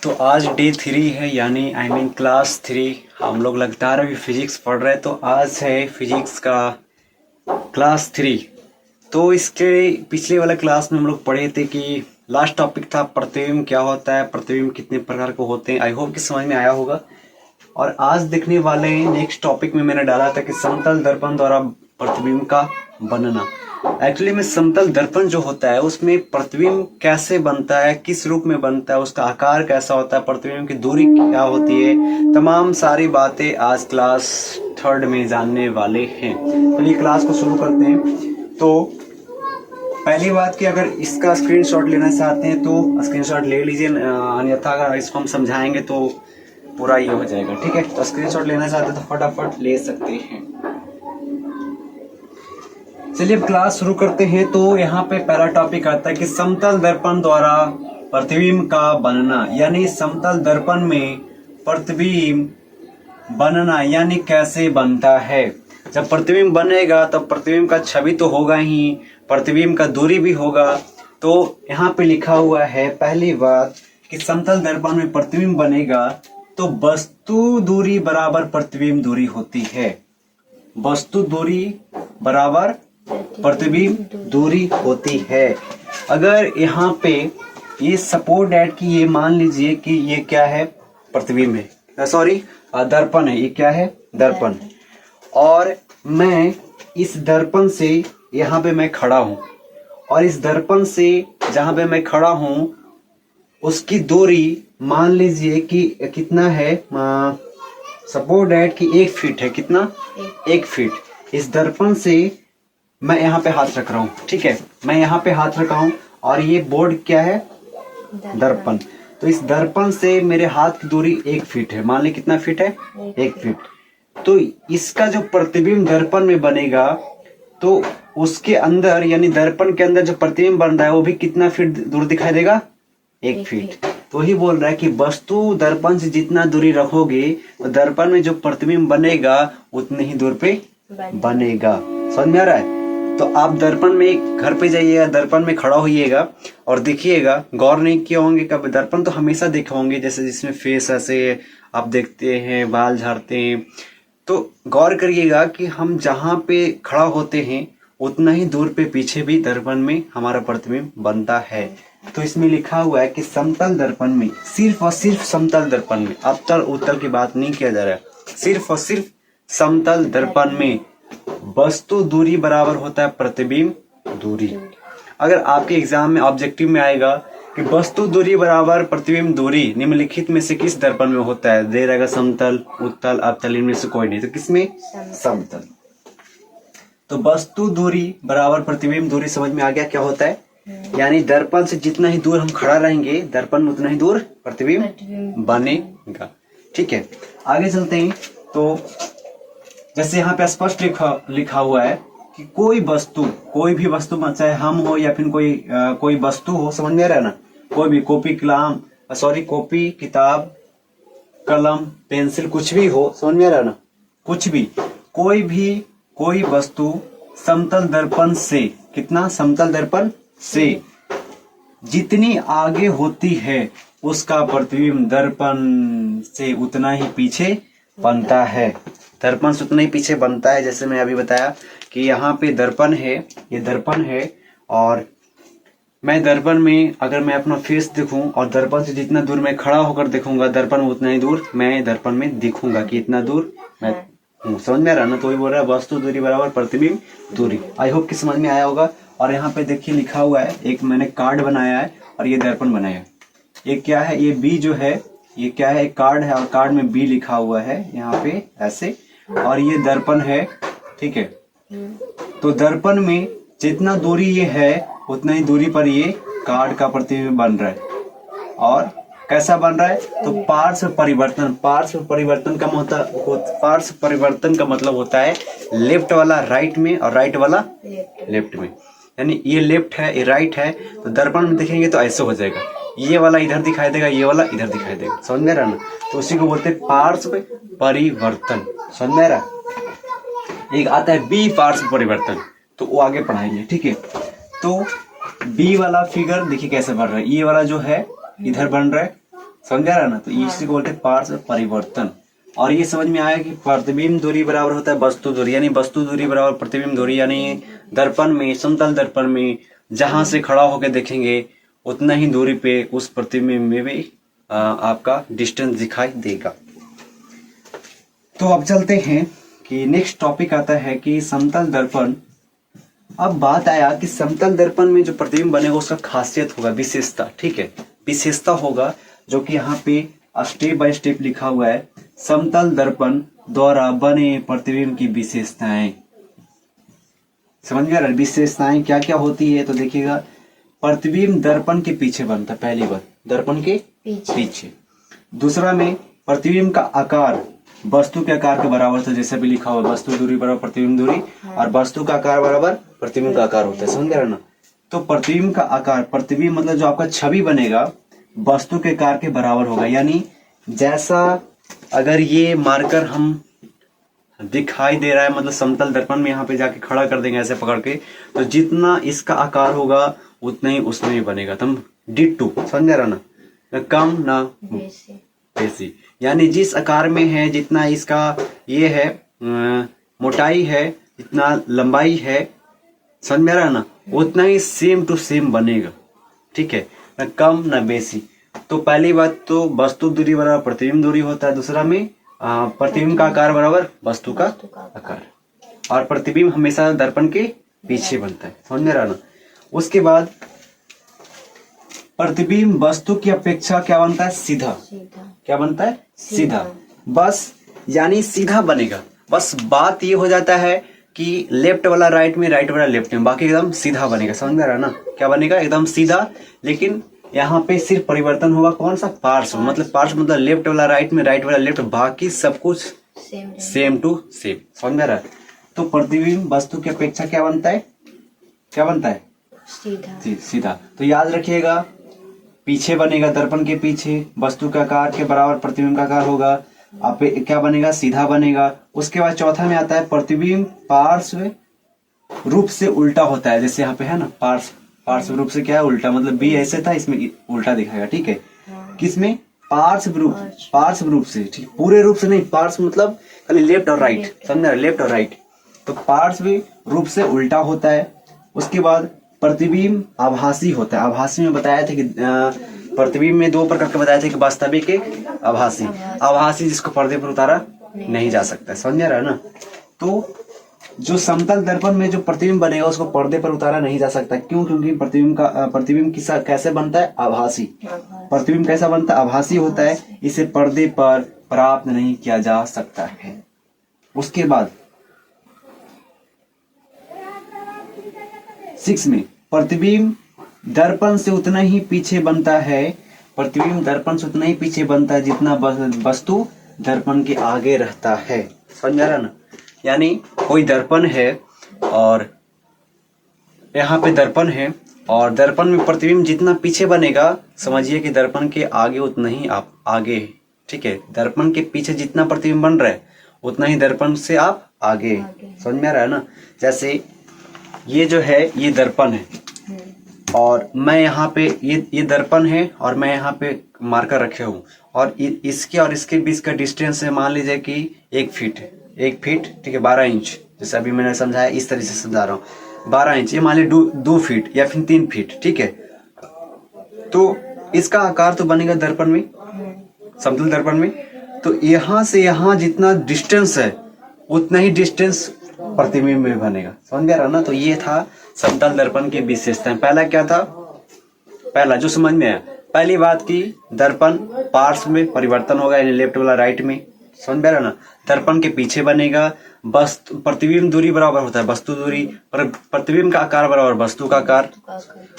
तो आज डे 3 है, यानी क्लास 3। हम लोग लगातार अभी फिजिक्स पढ़ रहे हैं। तो आज है फिजिक्स का क्लास 3। तो इसके पिछले वाले क्लास में हम लोग पढ़े थे कि लास्ट टॉपिक था प्रतिबिंब क्या होता है, प्रतिबिंब कितने प्रकार के होते हैं। आई होप कि समझ में आया होगा। और आज देखने वाले नेक्स्ट टॉपिक में मैंने डाला था कि समतल दर्पण द्वारा प्रतिबिंब का बनना। एक्चुअली में समतल दर्पण जो होता है उसमें प्रतिबिंब कैसे बनता है, किस रूप में बनता है, उसका आकार कैसा होता है, प्रतिबिंब की दूरी क्या होती है, तमाम सारी बातें आज क्लास 3 में जानने वाले हैं। चलिए क्लास को शुरू करते हैं। तो पहली बात कि अगर इसका स्क्रीनशॉट लेना चाहते हैं तो स्क्रीनशॉट ले लीजिए, अन्यथा अगर इसको हम समझाएंगे तो पूरा ये हो जाएगा। ठीक है, तो स्क्रीनशॉट लेना चाहते हैं तो फटाफट ले सकते हैं। चलिए अब क्लास शुरू करते हैं। तो यहाँ पे पहला टॉपिक आता है कि समतल दर्पण द्वारा प्रतिबिंब का बनना, यानी समतल दर्पण में प्रतिबिंब बनना यानी कैसे बनता है। जब प्रतिबिंब बनेगा तब प्रतिबिंब का छवि तो होगा ही, प्रतिबिंब का दूरी भी होगा। तो यहाँ पे लिखा हुआ है पहली बात कि समतल दर्पण में प्रतिबिंब बनेगा तो वस्तु दूरी बराबर प्रतिबिंब दूरी होती है। वस्तु दूरी बराबर प्रतिबिंब दूरी होती है। अगर यहाँ पे ये सपोर्ट ऐड की, ये मान लीजिए कि ये क्या है, प्रतिबिंब है, सॉरी दर्पण है। ये क्या है, दर्पण। और मैं इस दर्पण से यहाँ पे मैं खड़ा हूं, और इस दर्पण से जहां पे मैं खड़ा हूं उसकी दूरी मान लीजिए कि कितना है, सपोर्ट ऐड की 1 फीट है। कितना, 1 फीट। इस दर्पण से मैं यहाँ पे हाथ रख रहा हूँ। ठीक है, मैं यहाँ पे हाथ रखा हूँ और ये बोर्ड क्या है, दर्पण। तो इस दर्पण से मेरे हाथ की दूरी 1 फीट है। मान ली कितना फीट है, 1 फीट। तो इसका जो प्रतिबिंब दर्पण में बनेगा तो उसके अंदर यानी दर्पण के अंदर जो प्रतिबिंब बन रहा है वो भी कितना फीट दूर दिखाई देगा, 1 फीट। तो ही बोल रहा है कि वस्तु दर्पण से जितना दूरी रखोगे तो दर्पण में जो प्रतिबिंब बनेगा उतने ही दूर पे बनेगा। समझ में आ रहा है। तो आप दर्पण में घर पे जाइएगा, दर्पण में खड़ा होइएगा और देखिएगा, गौर नहीं किए होंगे कभी, दर्पण तो हमेशा देखे होंगे जैसे जिसमें फेस ऐसे आप देखते हैं, बाल झाड़ते हैं। तो गौर करिएगा कि हम जहाँ पे खड़ा होते हैं उतना ही दूर पे पीछे भी दर्पण में हमारा प्रतिबिंब बनता है। तो इसमें लिखा हुआ है कि समतल दर्पण में, सिर्फ और सिर्फ समतल दर्पण में, अवतल उत्तल की बात नहीं किया जा रहा है, सिर्फ और सिर्फ समतल दर्पण में वस्तु दूरी बराबर होता है प्रतिबिंब दूरी। अगर आपके एग्जाम में ऑब्जेक्टिव में आएगा कि वस्तु दूरी बराबर प्रतिबिंब दूरी निम्नलिखित में से किस दर्पण में होता है, दे रहेगा समतल, उत्तल, अवतल, इनमें से कोई नहीं। तो किसमें, समतल। तो वस्तु दूरी बराबर प्रतिबिंब दूरी समझ में आ गया क्या होता है। यानी दर्पण से जितना ही दूर हम खड़ा रहेंगे दर्पण में उतना ही दूर प्रतिबिंब बनेगा। ठीक है, आगे चलते हैं। तो जैसे यहाँ पे स्पष्ट लिखा हुआ है कि कोई वस्तु, कोई भी वस्तु, चाहे हम हो या फिर कोई वस्तु हो, समझ में आ रहा है ना, कोई भी कॉपी, किताब, कलम, पेंसिल, कुछ भी हो, समझ में आ रहा है ना, कुछ भी, कोई वस्तु समतल दर्पण से, कितना, समतल दर्पण से जितनी आगे होती है उसका प्रतिबिंब दर्पण से उतना ही पीछे बनता है। दर्पण से उतना ही पीछे बनता है। जैसे मैं अभी बताया कि यहाँ पे दर्पण है, ये दर्पण है, और मैं दर्पण में अगर मैं अपना फेस देखूं और दर्पण से जितना दूर मैं खड़ा होकर देखूंगा दर्पण में उतना ही दूर मैं दर्पण में दिखूंगा कि इतना दूर मैं हूँ। समझ में आ रहा है ना। तो ये बोल रहा है वस्तु दूरी बराबर प्रतिबिंब दूरी। आई होप कि समझ में आया होगा। और यहाँ पे देखिए लिखा हुआ है, एक मैंने कार्ड बनाया है और ये दर्पण बनाया है। ये क्या है, ये बी जो है, ये क्या है, एक कार्ड है और कार्ड में बी लिखा हुआ है यहाँ पे ऐसे, और ये दर्पण है। ठीक है, तो दर्पण में जितना दूरी ये है उतना ही दूरी पर ये कार्ड का प्रतिबिंब बन रहा है। और कैसा बन रहा है, तो पार्श्व परिवर्तन का मतलब होता है लेफ्ट वाला राइट में और राइट वाला लेफ्ट में। यानी ये लेफ्ट है, ये राइट है, तो दर्पण में देखेंगे तो ऐसे हो जाएगा, ये वाला इधर दिखाई देगा, ये वाला इधर दिखाई देगा। समझ में आ रहा ना। तो उसी को बोलते हैं पार्श्व परिवर्तन। समझ में आ रहा। एक आता है बी पार्श्व परिवर्तन, तो वो आगे पढ़ाएंगे। ठीक है, तो बी वाला फिगर देखिए कैसे बन रहा है। ये वाला जो है इधर बन रहा है, समझा रहा ना। तो इसको बोलते हैं पार्श्व परिवर्तन। और ये समझ में आया कि प्रतिबिंब दूरी बराबर होता है वस्तु दूरी, यानी वस्तु दूरी बराबर प्रतिबिंब दूरी, यानी दर्पण में, समतल दर्पण में जहां से खड़ा होकर देखेंगे उतना ही दूरी पे उस प्रतिबिंब में भी आपका डिस्टेंस दिखाई देगा। तो अब चलते हैं कि नेक्स्ट टॉपिक आता है कि समतल दर्पण। अब बात आया कि समतल दर्पण में जो प्रतिबिंब बनेगा उसका खासियत होगा, विशेषता, ठीक है, विशेषता होगा, जो कि यहाँ पे स्टेप बाय स्टेप लिखा हुआ है। समतल दर्पण द्वारा बने प्रतिबिंब की विशेषताएं, समझ में आ रहा है? विशेषताएं क्या क्या होती है तो देखिएगा, प्रतिबिंब दर्पण के पीछे बनता है, पहली बात दर्पण के पीछे। दूसरा में प्रतिबिंब का आकार वस्तु के आकार के बराबर था, जैसे भी लिखा हुआ वस्तु दूरी बराबर प्रतिबिंब दूरी, और वस्तु का आकार बराबर प्रतिबिंब का आकार होता है, समझ रहे ना। तो प्रतिबिंब का आकार, प्रतिबिंब मतलब जो आपका छवि बनेगा वस्तु के आकार के बराबर होगा, यानी जैसा अगर ये मार्कर हम दिखाई दे रहा है, मतलब समतल दर्पण में यहाँ पे जाके खड़ा कर देंगे ऐसे पकड़ के, तो जितना इसका आकार होगा उतना ही उसमें भी बनेगा। तुम डिट्टू, समझ रहा ना, न कम ना बेसी, यानी जिस आकार में है, जितना इसका ये है मोटाई है, जितना लंबाई है, समझ में आ रहा ना, उतना ही सेम टू सेम बनेगा, ठीक है, न कम न बेसी। तो पहली बात तो वस्तु दूरी बराबर प्रतिबिंब दूरी होता है, दूसरा में प्रतिबिंब का आकार बराबर वस्तु का आकार, और प्रतिबिंब हमेशा दर्पण के पीछे बनता है, समझ में आ रहा ना। उसके बाद प्रतिबिंब वस्तु की अपेक्षा क्या बनता है, सीधा। क्या बनता है, सीधा, बस, यानी सीधा बनेगा। बस बात ये हो जाता है कि लेफ्ट वाला राइट में, राइट वाला लेफ्ट में, बाकी एकदम सीधा बनेगा, समझ में आ रहा ना, क्या बनेगा, एकदम सीधा। लेकिन यहाँ पे सिर्फ परिवर्तन होगा कौन सा, पार्श्व, मतलब पार्श्व मतलब लेफ्ट वाला राइट में, राइट वाला लेफ्ट, बाकी सब कुछ सेम टू सेम, समझ में आ रहा है। तो प्रतिबिंब वस्तु की अपेक्षा क्या बनता है, क्या बनता है, सीधा। तो याद रखिएगा, पीछे बनेगा, दर्पण के पीछे, वस्तु का आकार के बराबर प्रतिबिंब का आकार होगा, अब क्या बनेगा, सीधा बनेगा। उसके बाद चौथा में आता है प्रतिबिंब पार्श्व रूप से उल्टा होता है, जैसे यहाँ पे है ना, पार्श्व रूप से क्या है, उल्टा, मतलब बी ऐसे था, इसमें उल्टा दिखाएगा, ठीक है। किसमें, पार्श्व रूप से, ठीक, पूरे रूप से नहीं, पार्श्व मतलब खाली लेफ्ट और राइट, समझ, लेफ्ट और राइट। तो पार्श्व रूप से उल्टा होता है। उसके बाद प्रतिबिंब आभासी होता है। आभासी में बताया था कि प्रतिबिंब में दो प्रकार के बताए थे, कि वास्तविक, एक आभासी। आभासी जिसको पर्दे पर उतारा नहीं जा सकता, समझ रहा है ना। तो जो समतल दर्पण में जो प्रतिबिंब बनेगा उसको पर्दे पर उतारा नहीं जा सकता, क्यों, क्योंकि प्रतिबिंब कैसे बनता है, आभासी। प्रतिबिंब कैसा बनता है, आभासी होता है, इसे पर्दे पर प्राप्त नहीं किया जा सकता है। उसके बाद 6 में प्रतिबिंब दर्पण से उतना ही पीछे बनता है, प्रतिबिंब दर्पण से उतना ही पीछे बनता है जितना वस्तु दर्पण के आगे रहता है, समझ रहा ना। यानी कोई दर्पण है और यहाँ पे दर्पण है, और दर्पण में प्रतिबिंब जितना पीछे बनेगा, समझिए कि दर्पण के आगे उतना ही आप आगे, ठीक है, दर्पण के पीछे जितना प्रतिबिंब बन रहा है उतना ही दर्पण से आप आगे, समझ में आ रहा है ना। जैसे ये जो है, ये दर्पण है, और मैं यहाँ पे, ये दर्पण है और मैं यहाँ पे मार्कर रखे हूँ, और इसके और इसके बीच का डिस्टेंस है, मान लीजिए कि 1 फीट, 1 फीट, ठीक है, 12 इंच, जैसे अभी मैंने समझाया इस तरह से समझा रहा हूँ, 12 इंच, ये मान लीजिए 2 फीट या फिर 3 फीट, ठीक है। तो इसका आकार तो बनेगा दर्पण में, समतल दर्पण में, तो यहाँ से यहाँ जितना डिस्टेंस है उतना ही डिस्टेंस प्रतिबिंब में बनेगा, समझ में आ रहा ना। तो ये था समतल दर्पण की विशेषताएं। पहला क्या था, पहला जो समझ में आया, पहली बात की दर्पण पार्श्व में परिवर्तन होगा, यानी लेफ्ट वाला राइट में, समझ में आ रहा ना। दर्पण के पीछे बनेगा, वस्तु प्रतिबिंब दूरी बराबर होता है वस्तु दूरी, प्रतिबिंब का आकार बराबर वस्तु का आकार,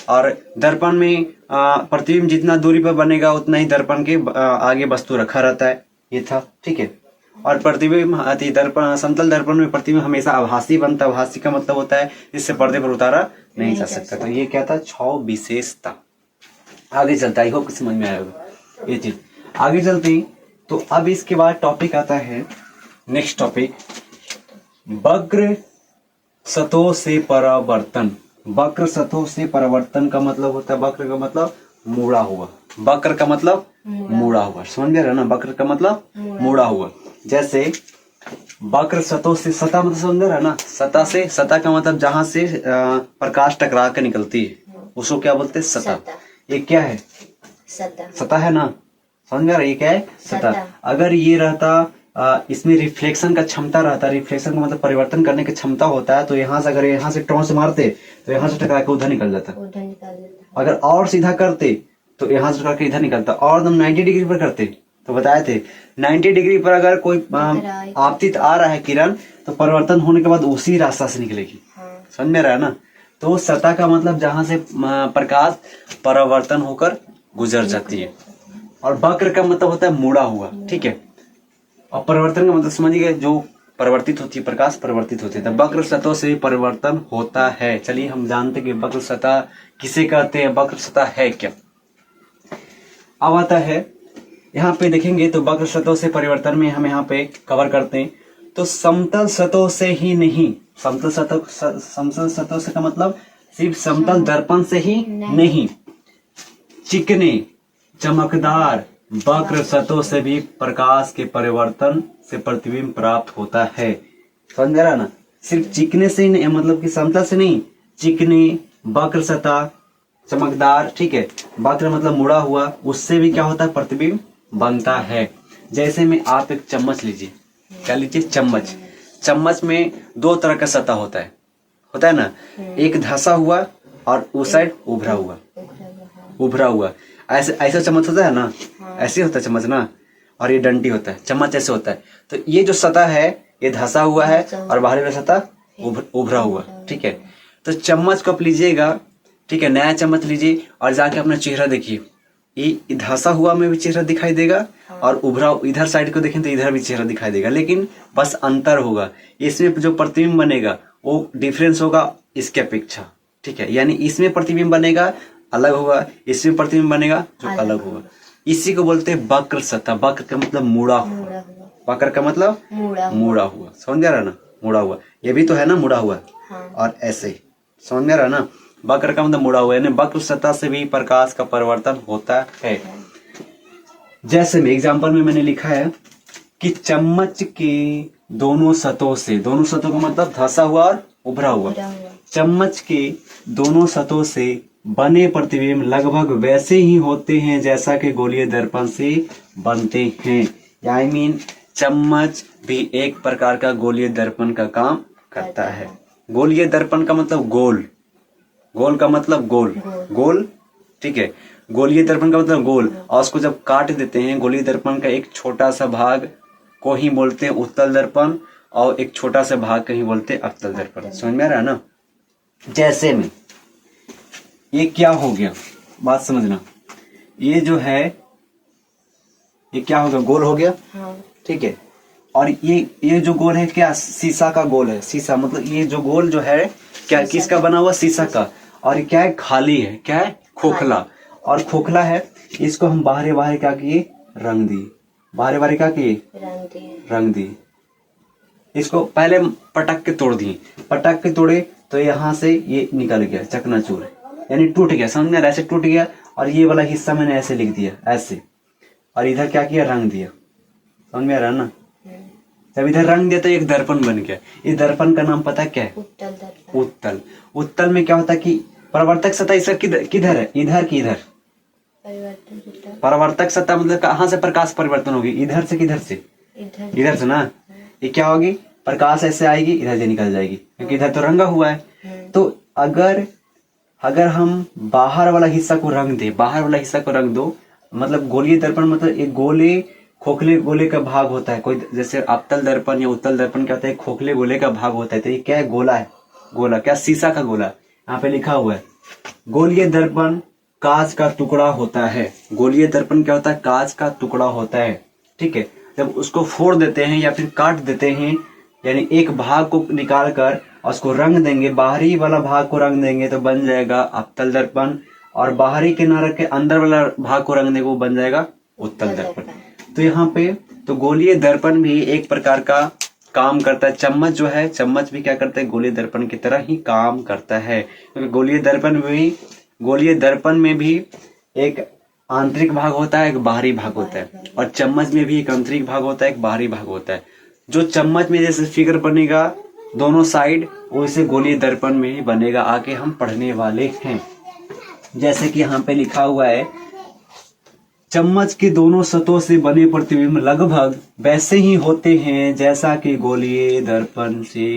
और दर्पण में प्रतिबिंब जितना दूरी पर बनेगा उतना ही दर्पण के आगे वस्तु रखा रहता है, ये था, ठीक है। और प्रतिबिंब दर्पण, समतल दर्पण में प्रतिबिंब हमेशा आभासी बनता है। आभासी का मतलब होता है जिससे पर्दे पर उतारा नहीं जा सकता। तो ये क्या था, 6 विशेषता। आगे चलता है, आई होप समझ में आया होगा ये चीज। आगे चलते हैं तो अब इसके बाद टॉपिक आता है, नेक्स्ट टॉपिक, वक्र सतहों से परावर्तन। वक्र सतहों से परावर्तन का मतलब होता है, वक्र का मतलब मुड़ा हुआ, वक्र का मतलब मुड़ा हुआ, समझ में आ रहा है ना, वक्र का मतलब मुड़ा हुआ। जैसे वक्र सतह से, सतह मतलब समझ रहा है ना, सतह से, सतह का मतलब जहां से प्रकाश टकरा कर निकलती है उसको क्या बोलते हैं, सतह। ये क्या है, सतह है ना, समझ में आ रहा है, ये क्या है, सतह। अगर ये रहता इसमें रिफ्लेक्शन का क्षमता रहता, रिफ्लेक्शन का मतलब परिवर्तन करने की क्षमता होता है, तो यहाँ से अगर यहाँ से टॉर्च मारते तो यहाँ से टकरा के उधर निकल जाता। अगर और सीधा करते तो यहाँ से टकरा के इधर निकलता, और एकदम 90 डिग्री पर करते तो बताए थे 90 डिग्री पर अगर कोई आपतित आ रहा है किरण, तो परिवर्तन होने के बाद उसी रास्ता से निकलेगी। समझ में रहा है ना। तो सतह का मतलब जहां से प्रकाश परावर्तन होकर गुजर जाती है, और वक्र का मतलब होता है मुड़ा हुआ, ठीक है। और परिवर्तन का मतलब समझिए, जो परिवर्तित होती है, प्रकाश परिवर्तित होती है, तो वक्र सतह से परिवर्तन होता है। चलिए हम जानते कि वक्र सतह किसे कहते हैं, वक्र सतह है क्या। अब आता है यहाँ पे देखेंगे तो वक्र सतह से परिवर्तन में हम यहाँ पे कवर करते हैं, तो समतल सतह से ही नहीं, समतल सतह से का मतलब सिर्फ समतल दर्पण से ही नहीं, चिकने चमकदार वक्र सतह से भी प्रकाश के परिवर्तन से प्रतिबिंब प्राप्त होता है। समझ रहा ना, सिर्फ चिकने से ही नहीं, मतलब कि समतल से नहीं, चिकने वक्र सतह चमकदार, ठीक है, वक्र मतलब मुड़ा हुआ, उससे भी क्या होता है, प्रतिबिंब बनता है। जैसे में आप एक चम्मच लीजिए, क्या लीजिए, चम्मच। चम्मच में दो तरह का सतह होता है ना, एक धंसा हुआ और उस साइड उभरा हुआ। ऐसे ऐसा चम्मच होता है ना, ऐसे होता है चम्मच ना, और ये डंडी होता है, चम्मच ऐसे होता है। तो ये जो सतह है ये धंसा हुआ है और बाहरी वाला सतह उभरा हुआ, ठीक है। तो चम्मच को आप लीजिएगा, ठीक है, नया चम्मच लीजिए और जाके अपना चेहरा देखिए, ये धंसा हुआ में भी चेहरा दिखाई देगा और उभरा इधर साइड को देखें तो इधर भी चेहरा दिखाई देगा, लेकिन बस अंतर होगा, इसमें जो प्रतिबिंब बनेगा वो डिफरेंस होगा इसके अपेक्षा, ठीक है। यानी इसमें प्रतिबिंब बनेगा अलग होगा, इसमें प्रतिबिंब बनेगा जो अलग होगा। इसी को बोलते हैं वक्र सतह। वक्र का मतलब मुड़ा हुआ, वक्र का मतलब मुड़ा हुआ, समझ आ रहा ना, मुड़ा हुआ, ये भी तो है ना मुड़ा हुआ, और ऐसे, समझ में आ रहा ना, वक्र का मतलब मुड़ा हुआ, यानी वक्र सतह से भी प्रकाश का परिवर्तन होता है। जैसे में एग्जाम्पल में मैंने लिखा है कि चम्मच के दोनों सतहों से, दोनों सतहों का मतलब धंसा हुआ और उभरा हुआ, चम्मच के दोनों सतहों से बने प्रतिबिंब लगभग वैसे ही होते हैं जैसा कि गोलीय दर्पण से बनते हैं। आई मीन चम्मच भी एक प्रकार का गोलीय दर्पण का काम करता है। गोलीय दर्पण का मतलब गोल, गोल का मतलब गोल, ठीक है, गोलीय दर्पण का मतलब गोल। और उसको जब काट देते हैं, गोलीय दर्पण का एक छोटा सा भाग को ही बोलते हैं उत्तल दर्पण, और एक छोटा सा भाग को ही बोलते हैं अवतल दर्पण। समझ में आ रहा है ना। जैसे में ये क्या हो गया, बात समझना, ये जो है ये क्या हो गया, गोल हो गया, ठीक है। और ये जो गोल है क्या, शीशा का गोल है, शीशा मतलब ये जो गोल जो है क्या, किसका बना हुआ, शीशा का। और क्या है, खाली है, क्या है, खोखला, और खोखला है। इसको हम बाहरी क्या किए, रंग दिए, बाहरी क्या किए, रंग दिए। इसको पहले पटक के तोड़ दिए, पटक के तोड़े तो यहाँ से ये निकल गया चकनाचूर, यानी टूट गया, समझ में, ऐसे टूट गया। और ये वाला हिस्सा मैंने ऐसे लिख दिया, ऐसे, और इधर क्या किया, रंग दिया, समझ में आ रहा है ना। जब इधर रंग दिया तो एक दर्पण बन गया। इस दर्पण का नाम पता क्या है, उत्तल। उत्तल में क्या होता है कि परावर्तक सतह इसका किधर है, इधर की इधर, परावर्तक सतह मतलब कहाँ से प्रकाश परिवर्तन होगी, इधर से किधर से, इधर से ना। ये क्या होगी, प्रकाश ऐसे आएगी, इधर से निकल जाएगी, क्योंकि इधर तो रंगा हुआ है। तो अगर हम बाहर वाला हिस्सा को रंग दे, बाहर वाला हिस्सा को रंग दो, मतलब गोलीय दर्पण मतलब एक गोले खोखले गोले का भाग होता है, कोई जैसे अवतल दर्पण या उत्तल दर्पण क्या होता है, खोखले गोले का भाग होता है। तो ये क्या है, गोला है, गोला क्या, शीशा का गोला। यहाँ पे लिखा हुआ है गोलीय दर्पण कांच का टुकड़ा होता है। गोलीय दर्पण क्या होता है, कांच का टुकड़ा होता है, ठीक है। जब उसको फोड़ देते हैं या फिर काट देते हैं, यानी एक भाग को निकाल कर और उसको रंग देंगे, बाहरी वाला भाग को रंग देंगे तो बन जाएगा अवतल दर्पण, और बाहरी किनारे के अंदर वाला भाग को रंग देंगे वो बन जाएगा उत्तल दर्पण। तो यहाँ पे तो गोलीय दर्पण भी एक प्रकार का काम करता है। चम्मच जो है, चम्मच भी क्या करता है, गोलीय दर्पण की तरह ही काम करता है, क्योंकि गोलीय दर्पण में भी एक आंतरिक भाग होता है, एक बाहरी भाग होता है, और चम्मच में भी एक आंतरिक भाग होता है, एक बाहरी भाग होता है। जो चम्मच में जैसे फिगर बनेगा दोनों साइड, वैसे गोलीय दर्पण में ही बनेगा, आगे हम पढ़ने वाले हैं। जैसे कि यहाँ पे लिखा हुआ है, चम्मच की दोनों सतहों से बने प्रतिबिंब लगभग वैसे ही होते हैं जैसा कि गोलीय दर्पण से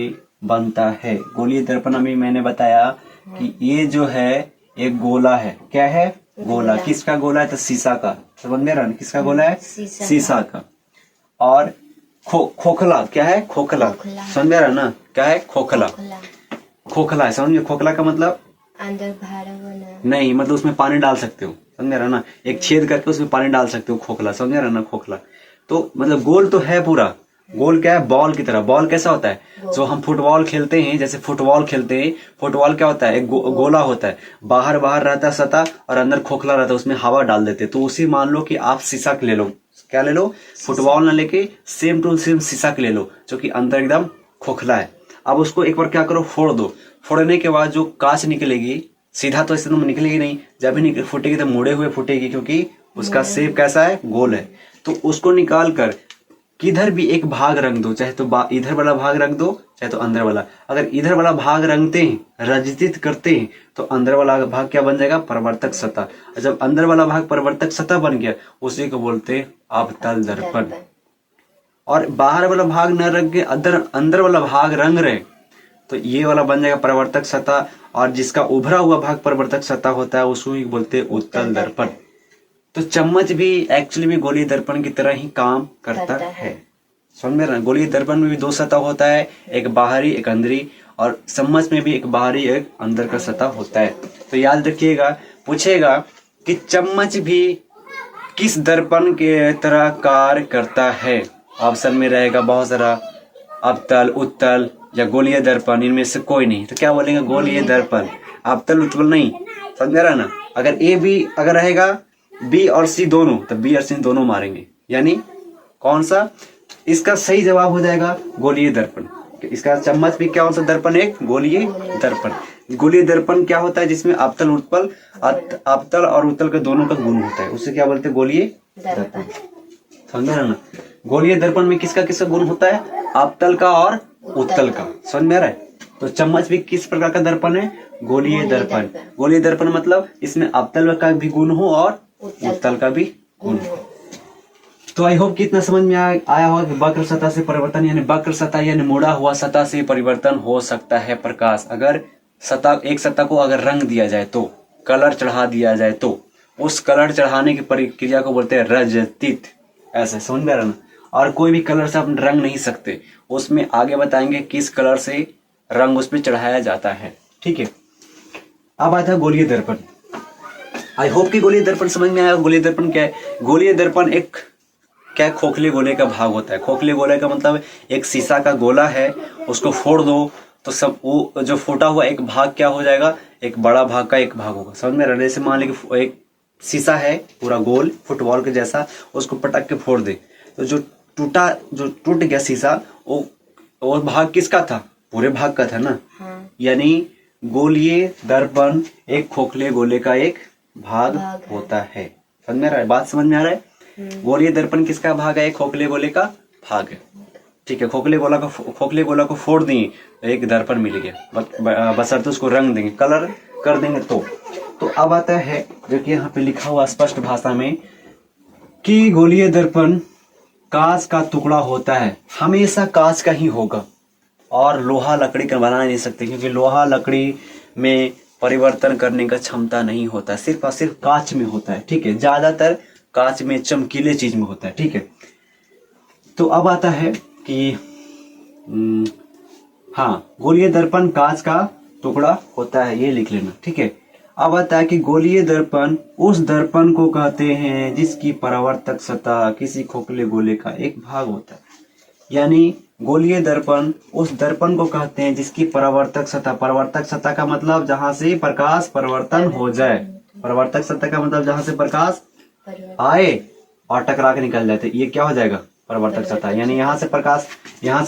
बनता है। गोलीय दर्पण अभी मैंने बताया कि ये जो है एक गोला है। क्या है? गोला। किसका गोला है? तो शीशा का। समझ में रहा? किसका गोला है? शीशा का। और खोखला क्या है? खोखला। समझ में रहा ना? क्या है? खोखला। खोखला है, समझ में? खोखला का मतलब अंदर भरा हुआ नहीं, मतलब उसमें पानी डाल सकते हो। समझ रहा ना? एक छेद करके उसमें पानी डाल सकते हो, खोखला। समझ रहा ना? खोखला तो मतलब गोल तो है पूरा। गोल क्या है? बॉल की तरह। बॉल कैसा होता है? जो हम फुटबॉल खेलते हैं, जैसे फुटबॉल खेलते हैं, फुटबॉल क्या होता है? एक गोला होता है, बाहर बाहर रहता है सतह और अंदर खोखला रहता है, उसमें हवा डाल देते हैं। तो उसी मान लो कि आप शीशा के ले लो। क्या ले लो? फुटबॉल ना लेके सेम टू सेम शीशा के ले लो, जो कि अंदर एकदम खोखला है। अब उसको एक बार क्या करो? फोड़ दो। फोड़ने के बाद जो कांच निकलेगी, सीधा तो एकदम निकलेगी नहीं, जब भी फूटेगी तो मुड़े हुए फूटेगी, क्योंकि उसका शेप कैसा है? गोल है। तो उसको निकाल कर किधर भी एक भाग रंग दो, चाहे तो इधर वाला भाग रंग दो, चाहे तो अंदर वाला। अगर इधर वाला भाग रंगते हैं, रजित करते हैं, तो अंदर वाला भाग क्या बन जाएगा? परावर्तक सतह। और जब अंदर वाला भाग परावर्तक सतह बन गया, उसी को बोलते हैं अवतल दर्पण। और बाहर वाला भाग न रंग के अंदर वाला भाग रंग रहे, तो ये वाला बन जाएगा परावर्तक सतह। और जिसका उभरा हुआ भाग परावर्तक सतह होता है, उसको ही बोलते हैं उत्तल दर्पण। तो चम्मच भी एक्चुअली में गोलीय दर्पण की तरह ही काम करता है। समझ में रहा? गोलीय दर्पण में भी दो सतह होता है, एक बाहरी एक अंदरी, और चम्मच में भी एक बाहरी एक अंदर का सतह होता है। तो याद रखिएगा, पूछेगा कि चम्मच भी किस दर्पण के तरह कार्य करता है। ऑप्शन में रहेगा बहुत सारा, अवतल, उत्तल या गोलीय दर्पण, इनमें से कोई नहीं। तो क्या बोलेंगे? गोलीय दर्पण। अवतल उत्तल नहीं। समझ रहा ना? अगर ए बी अगर रहेगा, बी और सी दोनों, तो बी और सी दोनों मारेंगे। यानी कौन सा? इसका सही जवाब हो जाएगा गोलीय दर्पण। इसका चम्मच भी क्या होता है? दर्पण एक गोलीय दर्पण। गोलीय दर्पण क्या होता है? जिसमें अवतल उत्तल अवतल और उत्तल के दोनों का गुण होता है, उससे क्या बोलते हैं? गोलीय दर्पण। समझ रहे ना? गोलीय दर्पण में किसका किसका गुण होता है? अवतल का और उत्तल का। समझ में आ रहा है? तो चम्मच भी किस प्रकार का दर्पण है? गोलीय दर्पण। गोलीय दर्पण मतलब इसमें अवतल का भी गुण हो और उत्तल का भी गुण हो। तो आई होप कि इतना समझ में आया होगा कि वक्र सतह से परिवर्तन, यानी वक्र सतह यानी मुड़ा हुआ सतह से परिवर्तन हो सकता है प्रकाश। अगर एक सतह को अगर रंग दिया जाए, तो कलर चढ़ा दिया जाए, तो उस कलर चढ़ाने की प्रक्रिया को बोलते हैं रजतित। ऐसे समझ में आ रहा ना? और कोई भी कलर से आप रंग नहीं सकते, उसमें आगे बताएंगे किस कलर से रंग उस पर चढ़ाया जाता है। ठीक है, अब आता है गोलीय दर्पण। आई होप कि गोलीय दर्पण समझ में आया। गोलीय दर्पण क्या है? गोलीय दर्पण एक क्या है? खोखले गोले का भाग होता है। खोखले गोले का मतलब एक शीशा का गोला है, उसको फोड़ दो तो सब वो जो फूटा हुआ एक भाग क्या हो जाएगा? एक बड़ा भाग का एक भाग होगा। समझ में रहा? जैसे मान लीजिए एक शीशा है पूरा गोल फुटबॉल के जैसा, उसको पटक के फोड़ दे, तो जो टूट गया शीशा, वो भाग किसका था? पूरे भाग का था ना। हाँ। यानी गोलीय दर्पण एक खोखले गोले का एक भाग होता है। समझ में आ रहा है? बात समझ में आ रहा है? गोलीय दर्पण किसका भाग है? खोखले गोले का भाग है। ठीक है, खोखले गोला को फोड़ देंगे तो एक दर्पण मिल गया, बशर्ते उसको रंग देंगे, कलर कर देंगे। तो अब आता है जो कि यहाँ पे लिखा हुआ स्पष्ट भाषा में कि गोलीय दर्पण कांच का टुकड़ा होता है, हमेशा कांच का ही होगा, और लोहा लकड़ी का बना नहीं सकते, क्योंकि लोहा लकड़ी में परिवर्तन करने का क्षमता नहीं होता, सिर्फ और सिर्फ कांच में होता है। ठीक है, ज्यादातर कांच में चमकीले चीज में होता है। ठीक है, तो अब आता है कि हाँ, गोलीय दर्पण कांच का टुकड़ा होता है, ये लिख लेना। ठीक है, अब आता है कि गोलीय दर्पण उस दर्पण को कहते हैं जिसकी परावर्तक सतह किसी खोखले गोले का एक भाग होता है। यानी गोलीय दर्पण उस दर्पण को कहते हैं जिसकी परावर्तक सतह का मतलब जहां से प्रकाश परिवर्तन हो जाए। परावर्तक सतह का मतलब जहां से प्रकाश आए और टकरा के निकल जाए, तो ये क्या हो जाएगा? परावर्तक सतह। यानी यहाँ से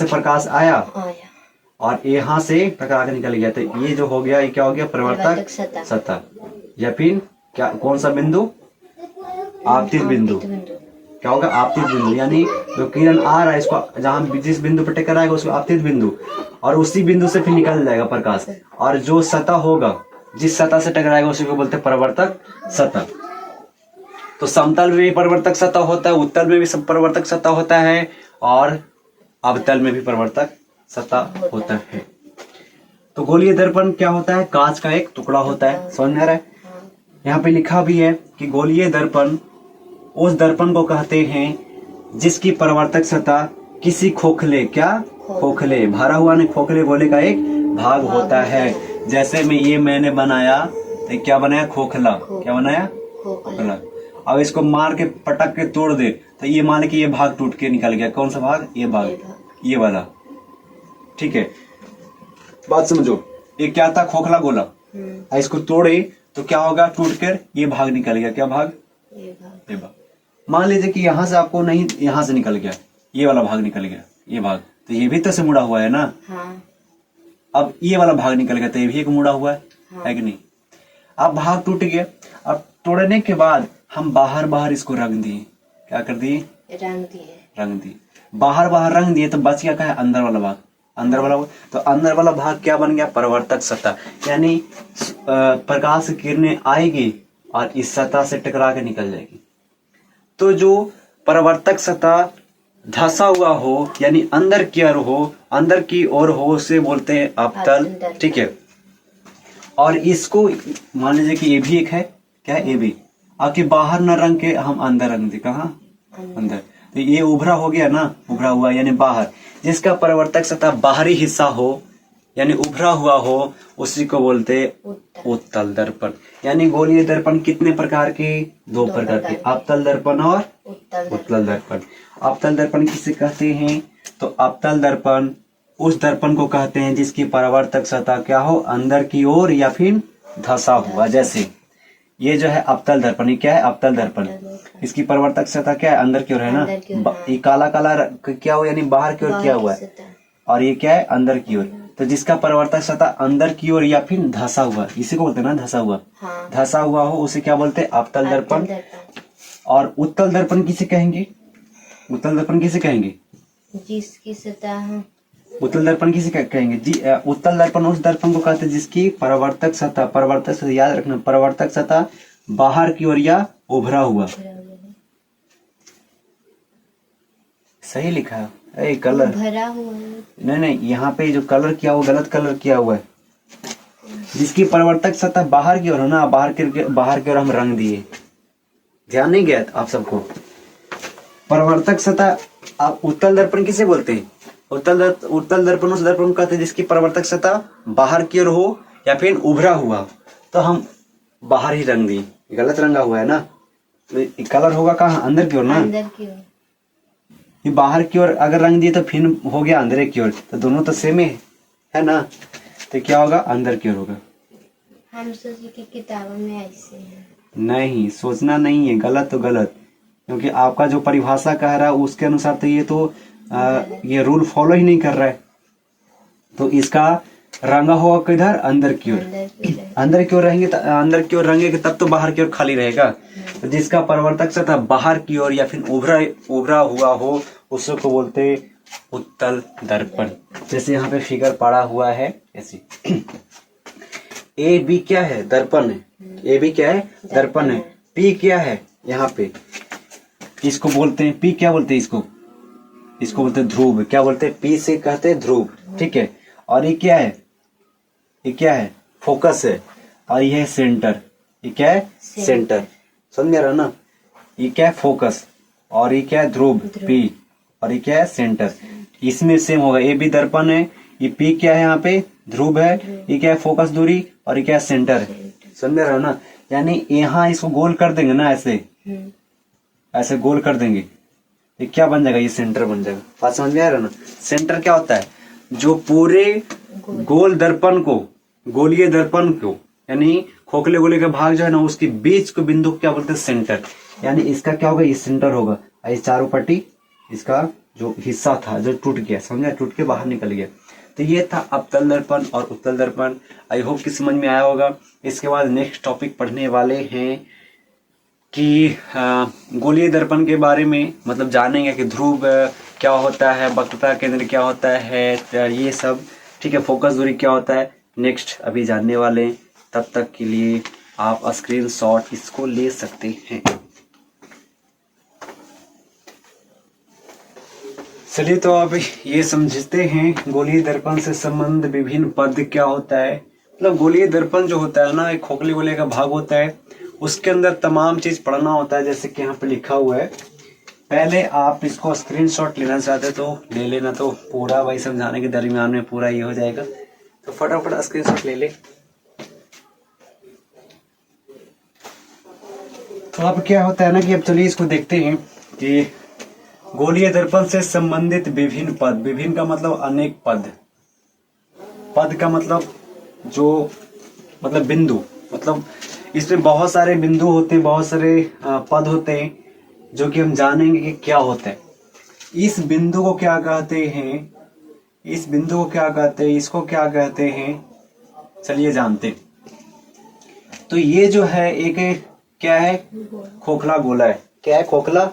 प्रकाश आया और यहाँ से टकरा के निकल गया, तो ये जो हो गया, ये क्या हो गया? परावर्तक सतह। या फिर क्या, कौन सा बिंदु? आपतित बिंदु। क्या होगा? आपतित बिंदु, यानी जो किरण आ रहा है इसको जहाँ जिस बिंदु पर टकराएगा उसको आपतित बिंदु, और उसी बिंदु से फिर निकल जाएगा प्रकाश। और जो सतह होगा, जिस सतह से टकराएगा उसी को बोलते हैं परावर्तक सतह। तो समतल में भी परावर्तक सतह होता है, उत्तल में भी सब परावर्तक सतह होता है, और अवतल में भी परावर्तक सतह होता है। तो गोलीय दर्पण क्या होता है? कांच का एक टुकड़ा होता है। समझ में आ रहा है? यहाँ पे लिखा भी है कि गोलीय दर्पण उस दर्पण को कहते हैं जिसकी परावर्तक सतह किसी खोखले, क्या खोखले, भरा हुआ नहीं, खोखले गोले का एक भाग होता है। जैसे में ये मैंने बनाया, तो क्या बनाया? खोखला। क्या बनाया? खोखला। अब इसको मार के पटक के तोड़ दे तो ये मान कि ये भाग टूट के निकल गया। कौन सा भाग? ये भाग, ये वाला। ठीक है, बात समझो। ये क्या था? खोखला गोला। इसको तोड़े तो क्या होगा? टूट कर ये भाग निकल गया। क्या भाग? ये भाग। मान लीजिए कि यहाँ से आपको नहीं, यहाँ से निकल गया, ये वाला भाग निकल गया, ये भाग, तो ये भी तो से मुड़ा हुआ है ना। अब ये वाला भाग निकल गया तो ये भी एक मुड़ा हुआ है कि नहीं? अब भाग टूट गया। अब तोड़ने के बाद हम बाहर बाहर इसको रंग दिए। क्या कर दिए? रंग दिए। बाहर बाहर रंग दिए तो बच गया क्या है? अंदर वाला भाग। अंदर वाला, तो अंदर वाला भाग क्या बन गया? परावर्तक सतह। यानी प्रकाश की किरणें आएगी और इस सतह से टकरा के निकल जाएगी। तो जो परावर्तक सतह धंसा हुआ हो, यानी अंदर की ओर हो, अंदर की ओर हो, उसे बोलते हैं अवतल। ठीक है, और इसको मान लीजिए कि ये भी एक है, क्या है? ये भी। आके बाहर न रंग के हम अंदर रंग दे। कहाँ? अंदर। तो ये उभरा हो गया ना, उभरा हुआ यानी बाहर। जिसका परावर्तक सतह बाहरी हिस्सा हो यानी उभरा हुआ हो, उसी को बोलते उत्तल दर्पण। यानी गोलीय दर्पण कितने प्रकार के? दो प्रकार के, अवतल दर्पण और उत्तल दर्पण। अवतल दर्पण किसे कहते हैं? तो अवतल दर्पण उस दर्पण को कहते हैं जिसकी परावर्तक सतह क्या हो? अंदर की ओर या फिर धंसा हुआ। जैसे ये जो है अवतल दर्पण, ये क्या है? अवतल दर्पण। इसकी परावर्तक सतह क्या है? अंदर की ओर है ना। ये काला काला क्या हुआ? यानी बाहर की ओर क्या हुआ है, और ये क्या है? अंदर की ओर। तो जिसका परावर्तक सतह अंदर की ओर या फिर धंसा हुआ, इसी को बोलते हैं ना धंसा हुआ। धंसा हुआ हो उसे क्या बोलते हैं? अवतल दर्पण। और उत्तल दर्पण किसे कहेंगे? उत्तल दर्पण किसे कहेंगे? जिसकी सतह उत्तल दर्पण किसे कहेंगे जी? उत्तल दर्पण उस दर्पण को कहते हैं जिसकी परावर्तक सतह याद रखना, परावर्तक सतह बाहर की ओर या उभरा हुआ। सही लिखा है। कलर भरा हुआ नहीं, यहाँ पे जो कलर किया हुआ गलत कलर किया हुआ है। जिसकी परावर्तक सतह बाहर की ओर है ना, बाहर की ओर हम रंग दिए। ध्यान नहीं गया आप सबको? परावर्तक सतह आप उत्तल दर्पण किसे बोलते हैं? उत्तल दर्पण उस दर्पण को कहते हैं जिसकी परावर्तक सतह बाहर की ओर हो या फिर उभरा हुआ। तो हम बाहर ही रंग दिए, गलत रंगा हुआ है ना। तो कलर होगा कहाँ? अंदर की ओर ना। अंदर की ओर। ये बाहर की ओर अगर रंग दिए तो फिर हो गया अंदर की ओर। तो दोनों तो सेम है ना। तो क्या होगा? अंदर की ओर होगा। हम सोचे कि किताबों में ऐसे है। नहीं, सोचना नहीं है। गलत तो गलत, क्योंकि आपका जो परिभाषा कह रहा है उसके अनुसार तो ये तो ये रूल फॉलो ही नहीं कर रहा है। तो इसका रंगा होगा किधर? अंदर की ओर। अंदर की ओर रहेंगे तो अंदर की ओर रंगेंगे तब तो बाहर की ओर खाली रहेगा। तो जिसका परावर्तक सतह बाहर की ओर या फिर उभरा हुआ हो उसको बोलते उत्तल दर्पण। जैसे यहाँ पे फिगर पड़ा हुआ है ऐसे। ए बी क्या है? दर्पण है। ए बी क्या है? दर्पण है। पी क्या है? यहाँ पे इसको बोलते हैं, पी क्या बोलते हैं? इसको बोलते हैं ध्रुव। क्या बोलते हैं? पी से कहते हैं ध्रुव। ठीक है, और ये क्या है? ये क्या है? फोकस है। और ये है सेंटर। ये क्या है? सेंटर। समझ रहा ना? ये क्या है? फोकस। और ये क्या है? ध्रुव पी। और ये क्या है? सेंटर। इसमें सेम होगा। ये भी दर्पण है। ये पी क्या है? यहाँ पे ध्रुव है। ये क्या है? फोकस दूरी। और ये क्या है? सेंटर है। समझ रहा ना? यानी यहाँ इसको गोल कर देंगे ना, ऐसे गोल कर देंगे, ये क्या बन जाएगा? ये सेंटर बन जाएगा। बात समझ में आ रहा ना? सेंटर क्या होता है? जो पूरे गोल दर्पण को, गोलीय दर्पण को, यानी खोखले गोले का भाग जो है ना, उसके बीच को बिंदु को क्या बोलते हैं? सेंटर। यानी इसका क्या होगा? ये सेंटर होगा। ये चारों पट्टी इसका जो हिस्सा था जो टूट गया, समझा? टूट के बाहर निकल गया। तो ये था अवतल दर्पण और उत्तल दर्पण। आई होप कि समझ में आया होगा। इसके बाद नेक्स्ट टॉपिक पढ़ने वाले हैं कि गोलीय दर्पण के बारे में मतलब जानेंगे कि ध्रुव क्या होता है, वक्रता केंद्र क्या होता है, ये सब ठीक है। फोकस दूरी क्या होता है नेक्स्ट अभी जानने वाले हैं। तब तक के लिए आप स्क्रीनशॉट इसको ले सकते हैं। चलिए तो अब ये समझते हैं गोलीय दर्पण से संबंध विभिन्न पद क्या होता है। मतलब गोलीय दर्पण जो होता है ना, एक खोखले गोले का भाग होता है, उसके अंदर तमाम चीज पढ़ना होता है। जैसे कि यहाँ पे लिखा हुआ है, पहले आप इसको स्क्रीनशॉट लेना चाहते तो ले लेना, तो पूरा वही समझाने के दरमियान में पूरा ये हो जाएगा, तो फटाफट स्क्रीनशॉट ले ले। तो अब क्या होता है ना कि अब चलिए इसको देखते हैं कि गोलीय दर्पण से संबंधित विभिन्न पद। विभिन्न का मतलब अनेक पद, पद का मतलब जो मतलब बिंदु, मतलब इसमें बहुत सारे बिंदु होते हैं, बहुत सारे पद होते हैं जो कि हम जानेंगे कि क्या होता है। इस बिंदु को क्या कहते हैं, इस बिंदु को क्या कहते हैं, इसको क्या कहते हैं, चलिए जानते हैं। तो ये जो है एक क्या है, खोखला गोला है। क्या है, खोखला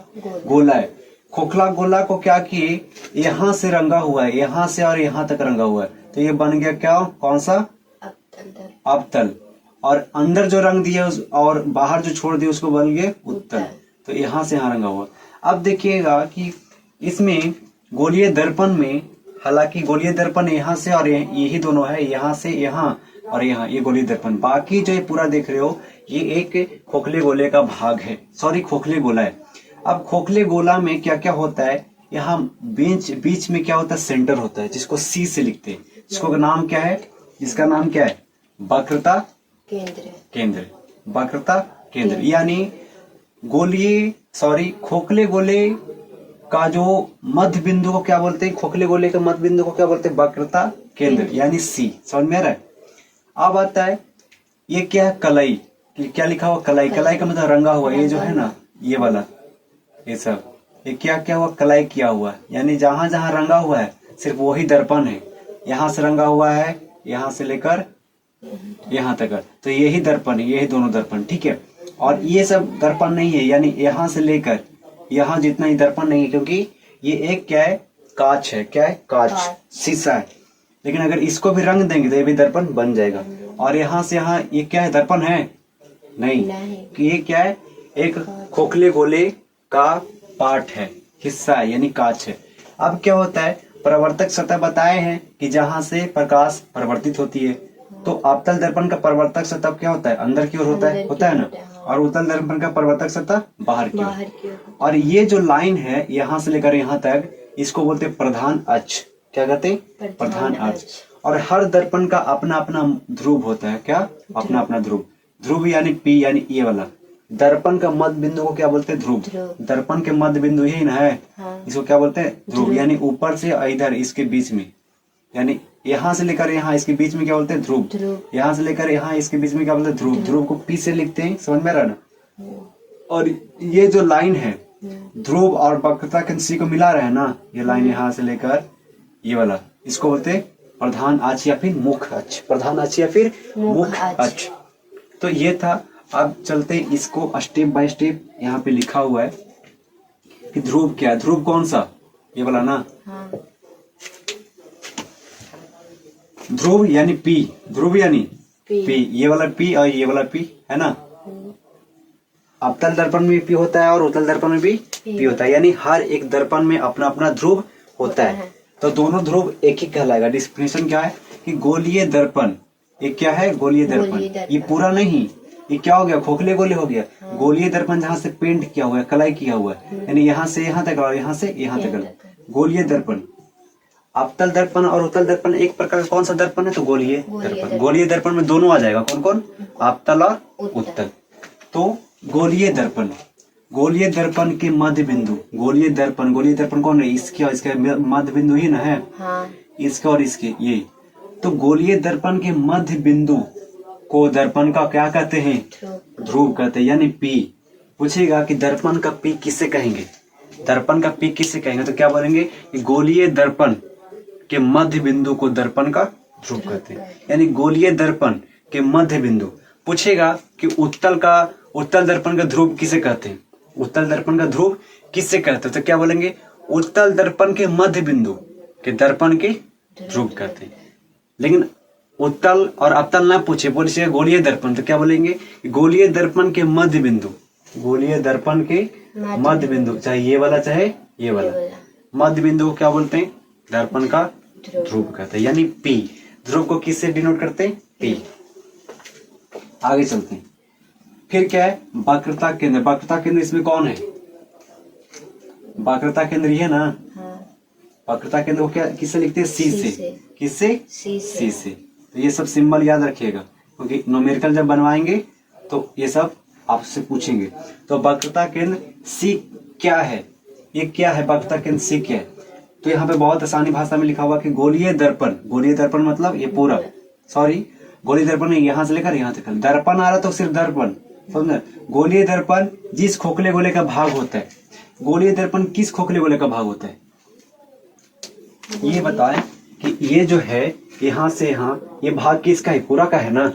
गोला है। खोखला गोला को क्या किए, यहाँ से रंगा हुआ है, यहाँ से और यहाँ तक रंगा हुआ है, तो ये बन गया क्या, कौन सा, अवतल। और अंदर जो रंग दिया और बाहर जो छोड़ दिया उसको बन गया उत्तल। तो यहाँ से यहाँ रंगा हुआ। अब देखिएगा कि इसमें गोलीय दर्पण में, हालांकि गोलीय दर्पण यहाँ से और यही दोनों है, यहाँ से यहाँ और यहाँ, ये गोलीय दर्पण। बाकी जो ये पूरा देख रहे हो ये एक खोखले गोले का भाग है, सॉरी खोखले गोला है। अब खोखले गोला में क्या क्या होता है, यहाँ बीच में क्या होता है, सेंटर होता है, जिसको सी से लिखते हैं, जिसको नाम क्या है, जिसका नाम क्या है, वक्रता केंद्र। वक्रता केंद्र यानी गोलीय खोखले गोले का जो मध्य बिंदु को क्या बोलते हैं, खोखले गोले के मध्य बिंदु को क्या बोलते हैं, वक्रता केंद्र यानी सी। समझ में आ रहा है। अब आता है ये क्या है, कलाई। क्या लिखा हुआ, कलाई। कलाई का मतलब रंगा हुआ, ये जो है ना ये वाला, ये सब ये क्या क्या हुआ, कलाई किया हुआ, यानी जहां जहां रंगा हुआ है सिर्फ वही दर्पण है। यहाँ से रंगा हुआ है, यहाँ से लेकर यहाँ तक, तो यही दर्पण है, यही दोनों दर्पण, ठीक है। और ये सब दर्पण नहीं है, यानी यहाँ से लेकर यहाँ जितना ही दर्पण नहीं है, क्योंकि ये एक क्या है, कांच है। क्या है, कांच, शीशा है। लेकिन अगर इसको भी रंग देंगे तो ये भी दर्पण बन जाएगा। और यहाँ से यहाँ ये क्या है, दर्पण है नहीं, कि ये क्या है, एक खोखले गोले का पार्ट है, हिस्सा है, यानी कांच है। अब क्या होता है, परावर्तक सतह बताए हैं कि जहां से प्रकाश परिवर्तित होती है। तो अवतल दर्पण का परावर्तक सतह क्या होता है, अंदर की ओर होता है ना, और उत्तल दर्पण का परावर्तक सतह बाहर की ओर। और ये जो लाइन है यहाँ से लेकर यहाँ तक, इसको बोलते हैं प्रधान अक्ष। क्या कहते हैं, प्रधान अक्ष। और हर दर्पण का अपना अपना ध्रुव होता है। क्या, अपना अपना ध्रुव। ध्रुव यानी पी, यानी ये वाला। दर्पण का मध्य बिंदु को क्या बोलते हैं, ध्रुव। दर्पण के मध्य बिंदु यही ना है, इसको क्या बोलते हैं, ध्रुव। यानी ऊपर से इधर इसके बीच में, यानी यहाँ से लेकर यहाँ इसके बीच में क्या बोलते हैं, ध्रुव। यहाँ से लेकर यहाँ इसके बीच में क्या बोलते हैं, ध्रुव। ध्रुव को पी से लिखते हैं, समझ में आ रहा ना। और ये जो लाइन है ध्रुव और वक्रता के सी को मिला रहा है ना, ये लाइन यहाँ से लेकर ये वाला, इसको बोलते हैं प्रधान अक्ष या फिर मुख्य अक्ष। प्रधान अक्ष या फिर मुख्य अक्ष। तो ये था। अब चलते इसको स्टेप बाय स्टेप। यहाँ पे लिखा हुआ है कि ध्रुव क्या, ध्रुव कौन सा, ये वाला ना, ध्रुव यानी पी। ध्रुव यानी पी, ये वाला पी और ये वाला पी है ना। अवतल दर्पण में पी होता है और उत्तल दर्पण में भी पी होता है, यानी हर एक दर्पण में अपना अपना ध्रुव होता है। तो दोनों ध्रुव एक ही कहलाएगा। डिस्क्रिप्शन क्या है कि गोलीय दर्पण, एक क्या है, गोलीय दर्पण। ये पूरा नहीं, ये क्या हो गया, खोखले गोले हो गया। गोलीय दर्पण जहाँ से पेंट किया हुआ है, कलाई किया हुआ है, यानी यहाँ से यहाँ तक और यहाँ से यहाँ तक, गोलीय दर्पण। अवतल दर्पण और उत्तल दर्पण एक प्रकार का कौन सा दर्पण है, तो गोलीय दर्पण। गोलीय दर्पण में दोनों आ जाएगा, कौन कौन, अवतल और उत्तल। तो गोलीय दर्पण, गोलीय दर्पण के मध्य बिंदु, गोलीय दर्पण कौन है, इसके और इसके मध्य बिंदु ही ना है, इसके और इसके ये। तो गोलीय दर्पण के मध्य बिंदु को दर्पण का क्या कहते हैं, ध्रुव कहते हैं, यानी पी। पूछेगा कि दर्पण का पी किसे कहेंगे, दर्पण का पी किसे कहेंगे, तो क्या बोलेंगे कि गोलीय दर्पण के मध्य बिंदु को दर्पण का ध्रुव कहते हैं। यानी गोलीय दर्पण के मध्य बिंदु, पूछेगा कि उत्तल दर्पण का ध्रुव किसे कहते हैं, उत्तल दर्पण का ध्रुव किससे कहते हैं, तो क्या बोलेंगे उत्तल दर्पण के मध्य बिंदु के दर्पण के ध्रुव कहते हैं। लेकिन उत्तल और अवतल ना पूछे, बोलिए गोलीय दर्पण, तो क्या बोलेंगे गोलीय दर्पण के मध्य बिंदु, गोलीय दर्पण के मध्य बिंदु, चाहे ये वाला चाहे ये वाला, मध्य बिंदु को क्या बोलते हैं दर्पण का ध्रुव कहते हैं, यानी पी। ध्रुव को किससे डिनोट करते हैं, पी। आगे चलते हैं। फिर क्या है वक्रता केंद्र, वक्रता केंद्र इसमें कौन है, वक्रता केंद्र ये है ना, वक्रता केंद्र को क्या किससे लिखते हैं, सी से, किससे, सी से। तो ये सब सिंबल याद रखिएगा, क्योंकि न्यूमेरिकल जब बनवाएंगे तो ये सब आपसे पूछेंगे। तो वक्रता केंद्र सी क्या है, ये क्या है वक्रता केंद्र सी क्या है, तो यहाँ पे बहुत आसानी भाषा में लिखा हुआ कि गोलीय दर्पण, गोलीय दर्पण मतलब ये पूरा, सॉरी गोलीय दर्पण यहाँ से लेकर यहाँ तक, दर्पण आ रहा तो सिर्फ दर्पण समझे। गोलीय दर्पण जिस खोखले गोले का भाग होता है, गोलीय दर्पण किस खोखले गोले का भाग होता है, ये बताएं कि ये जो है यहाँ से यहाँ, ये भाग किसका है, पूरा का है ना,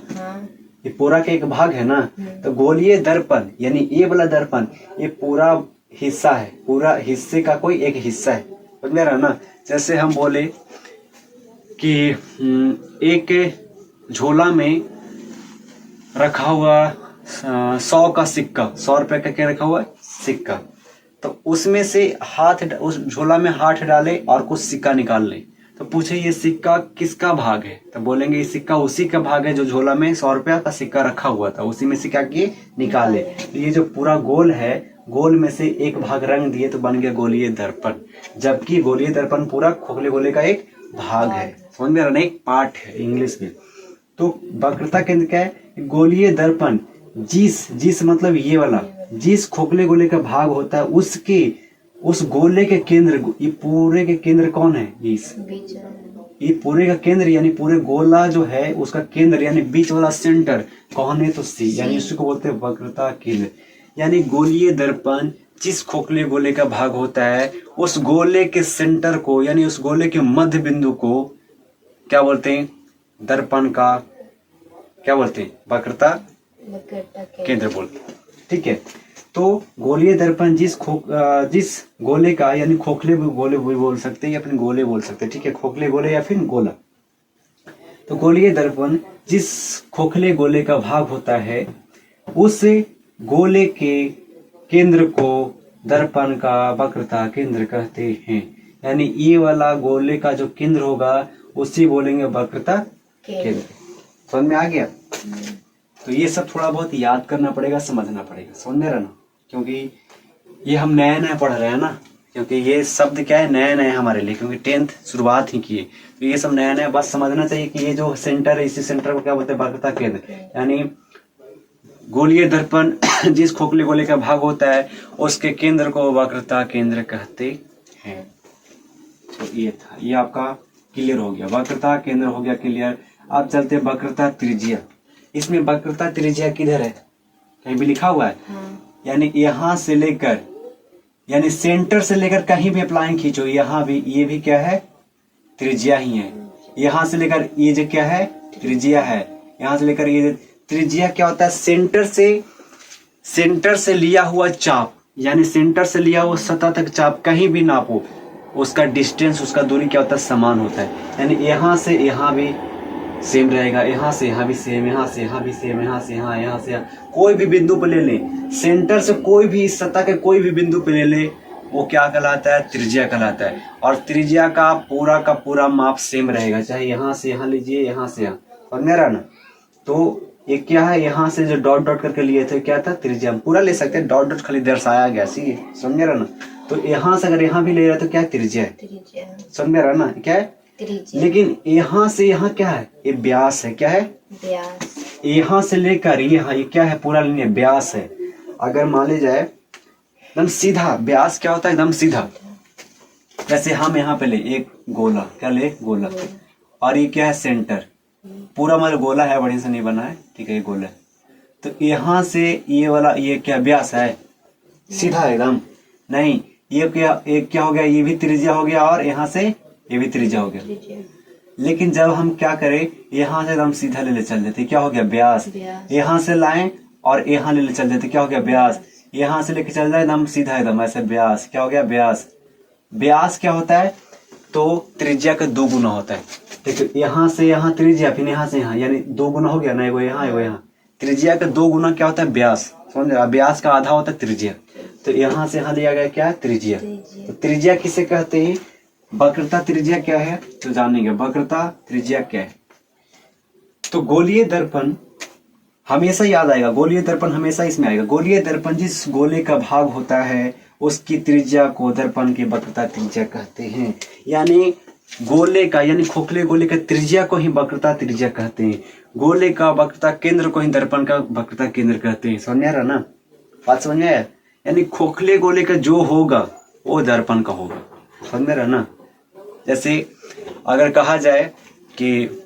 ये पूरा का एक भाग है ना। तो गोलीय दर्पण यानी ये वाला दर्पण ये पूरा हिस्सा है, पूरा हिस्से का कोई एक हिस्सा है, समझ में रहा ना। जैसे हम बोले कि एक झोला में रखा हुआ 100 का सिक्का, 100 रुपए का क्या रखा हुआ है सिक्का, तो उसमें से हाथ, उस झोला में हाथ डाले और कुछ सिक्का निकाल ले, तो पूछे ये सिक्का किसका भाग है, तो बोलेंगे ये सिक्का उसी का भाग है जो झोला में 100 रुपया का सिक्का रखा हुआ था, उसी में से क्या किए निकाले। तो ये जो पूरा गोल है, गोल में से एक भाग रंग दिए तो बन गया गोलीय दर्पण, जबकि गोलीय दर्पण पूरा खोखले गोले का एक भाग है, समझ में आ रहा, एक पार्ट है इंग्लिश में। तो वक्रता केंद्र क्या है, गोलीय दर्पण जिस मतलब ये वाला, जिस खोखले गोले का भाग होता है उसके, उस गोले के केंद्र, ये पूरे के केंद्र कौन है, ये पूरे का केंद्र यानी पूरे गोला जो है उसका केंद्र यानी बीच वाला सेंटर कौन है, तो सी, यानी उसको बोलते हैं वक्रता केंद्र। यानी गोलीय दर्पण जिस खोखले गोले का भाग होता है उस गोले के सेंटर को यानी उस गोले के मध्य बिंदु को क्या बोलते हैं, दर्पण का क्या बोलते हैं, वक्रता केंद्र बोलते हैं, ठीक है। तो गोलीय दर्पण जिस गोले का यानी खोखले गोले बोल सकते हैं या फिर गोले बोल सकते हैं, ठीक है, खोखले गोले या फिर गोला। तो गोलीय दर्पण जिस खोखले गोले का भाग होता है उस गोले के केंद्र को दर्पण का वक्रता केंद्र कहते हैं, यानी ये वाला गोले का जो केंद्र होगा उसी बोलेंगे वक्रता केंद्र। समझ में आ गया। तो ये सब थोड़ा बहुत याद करना पड़ेगा, समझना पड़ेगा, समझ में रहा ना, क्योंकि ये हम नया नया पढ़ रहे हैं ना, क्योंकि ये शब्द क्या है नया नया हमारे लिए, क्योंकि 10th शुरुआत ही किए, तो ये सब नया नया बस समझना चाहिए कि ये जो सेंटर है इसी सेंटर को क्या बोलते हैं वक्रता केंद्र, यानी गोलीय दर्पण जिस खोखले गोले का भाग होता है उसके केंद्र को वक्रता केंद्र कहते हैं। तो ये था, ये आपका क्लियर हो गया, वक्रता केंद्र हो गया क्लियर। अब चलते वक्रता त्रिज्या। इसमें वक्रता त्रिज्या किधर है, कहीं भी लिखा हुआ है, यानी यहाँ से लेकर यानी सेंटर से लेकर कहीं भी अप्लाई खींचो, यहाँ भी ये भी क्या है त्रिज्या ही है, यहाँ से लेकर ये जो क्या है त्रिज्या है, यहाँ से लेकर ये त्रिज्या क्या होता है, सेंटर से लिया हुआ चाप, यानी सेंटर से लिया हुआ सतह तक चाप कहीं भी नापो उसका डिस्टेंस, उसका दूरी क्या होता है समान होता है, यानी यहाँ से यहाँ भी सेम रहेगा, यहाँ से यहाँ भी सेम, यहाँ से यहाँ भी सेम, यहाँ से यहाँ, यहाँ से यहाँ, कोई भी बिंदु पर ले लें, सेंटर से कोई भी सतह के कोई भी बिंदु पर ले ले, वो क्या कहलाता है त्रिज्या कहलाता है। और त्रिज्या का पूरा माप सेम रहेगा, चाहे यहाँ से यहाँ लीजिए, यहाँ से यहाँ, समझ में रहा ना। तो ये क्या है, यहाँ से जो डॉट डॉट करके लिए थे क्या था त्रिज्या, हम पूरा ले सकते हैं, डॉट डॉट खाली दर्शाया गया, सी समझ रहा ना। तो यहाँ से अगर यहाँ भी ले रहा तो क्या त्रिज्या है, समझ रहा ना क्या है, लेकिन यहाँ से यहाँ क्या है, ये व्यास है, क्या है व्यास, यहाँ से लेकर यहाँ ये क्या है पूरा लिनियर व्यास है। अगर मान ली जाए एकदम सीधा, व्यास क्या होता है एकदम सीधा, जैसे हम यहाँ पे ले एक गोला, क्या ले गोला, और ये क्या है सेंटर, पूरा मतलब गोला है, बढ़िया से नहीं बना है, ठीक है ये गोला है। तो यहाँ से ये वाला ये क्या व्यास है, सीधा एकदम नहीं, ये क्या हो गया, ये भी त्रिज्या हो गया और यहाँ से ये भी त्रिज्या हो गया। लेकिन जब हम क्या करें, यहाँ से हम सीधा ले चल देते, क्या हो गया व्यास। व्यास। यहाँ से लाएं और यहाँ ले चल देते, क्या हो गया व्यास। यहाँ से लेके चल जाए एकदम सीधा एकदम ऐसे व्यास, क्या हो गया व्यास। व्यास क्या होता है, तो त्रिज्या का 2 गुना होता है। देखो यहाँ से यहाँ त्रिज्या, फिर यहाँ से यहाँ, यानी 2 गुना हो गया ना, एगो यहाँ एगो यहाँ। त्रिज्या का 2 गुना क्या होता है व्यास, समझ रहे, व्यास का आधा होता है त्रिज्या। तो यहाँ से यहाँ लिया गया क्या, त्रिज्या। तो त्रिज्या किसे कहते हैं, वक्रता त्रिज्या क्या है तो जानेंगे, वक्रता त्रिज्या क्या है। तो गोलीय दर्पण हमेशा याद आएगा, गोलीय दर्पण हमेशा इसमें आएगा। गोलीय दर्पण जिस गोले का भाग होता है उसकी त्रिज्या को दर्पण की वक्रता त्रिज्या कहते हैं। यानी गोले का, यानी खोखले गोले का त्रिज्या को ही वक्रता त्रिज्या कहते हैं। गोले का वक्रता केंद्र को ही दर्पण का वक्रता केंद्र कहते हैं। समझ में आ रहा ना, बात समझ में आया। यानी खोखले गोले का जो होगा वो दर्पण का होगा, समझ में आ रहा ना। जैसे अगर कहा जाए कि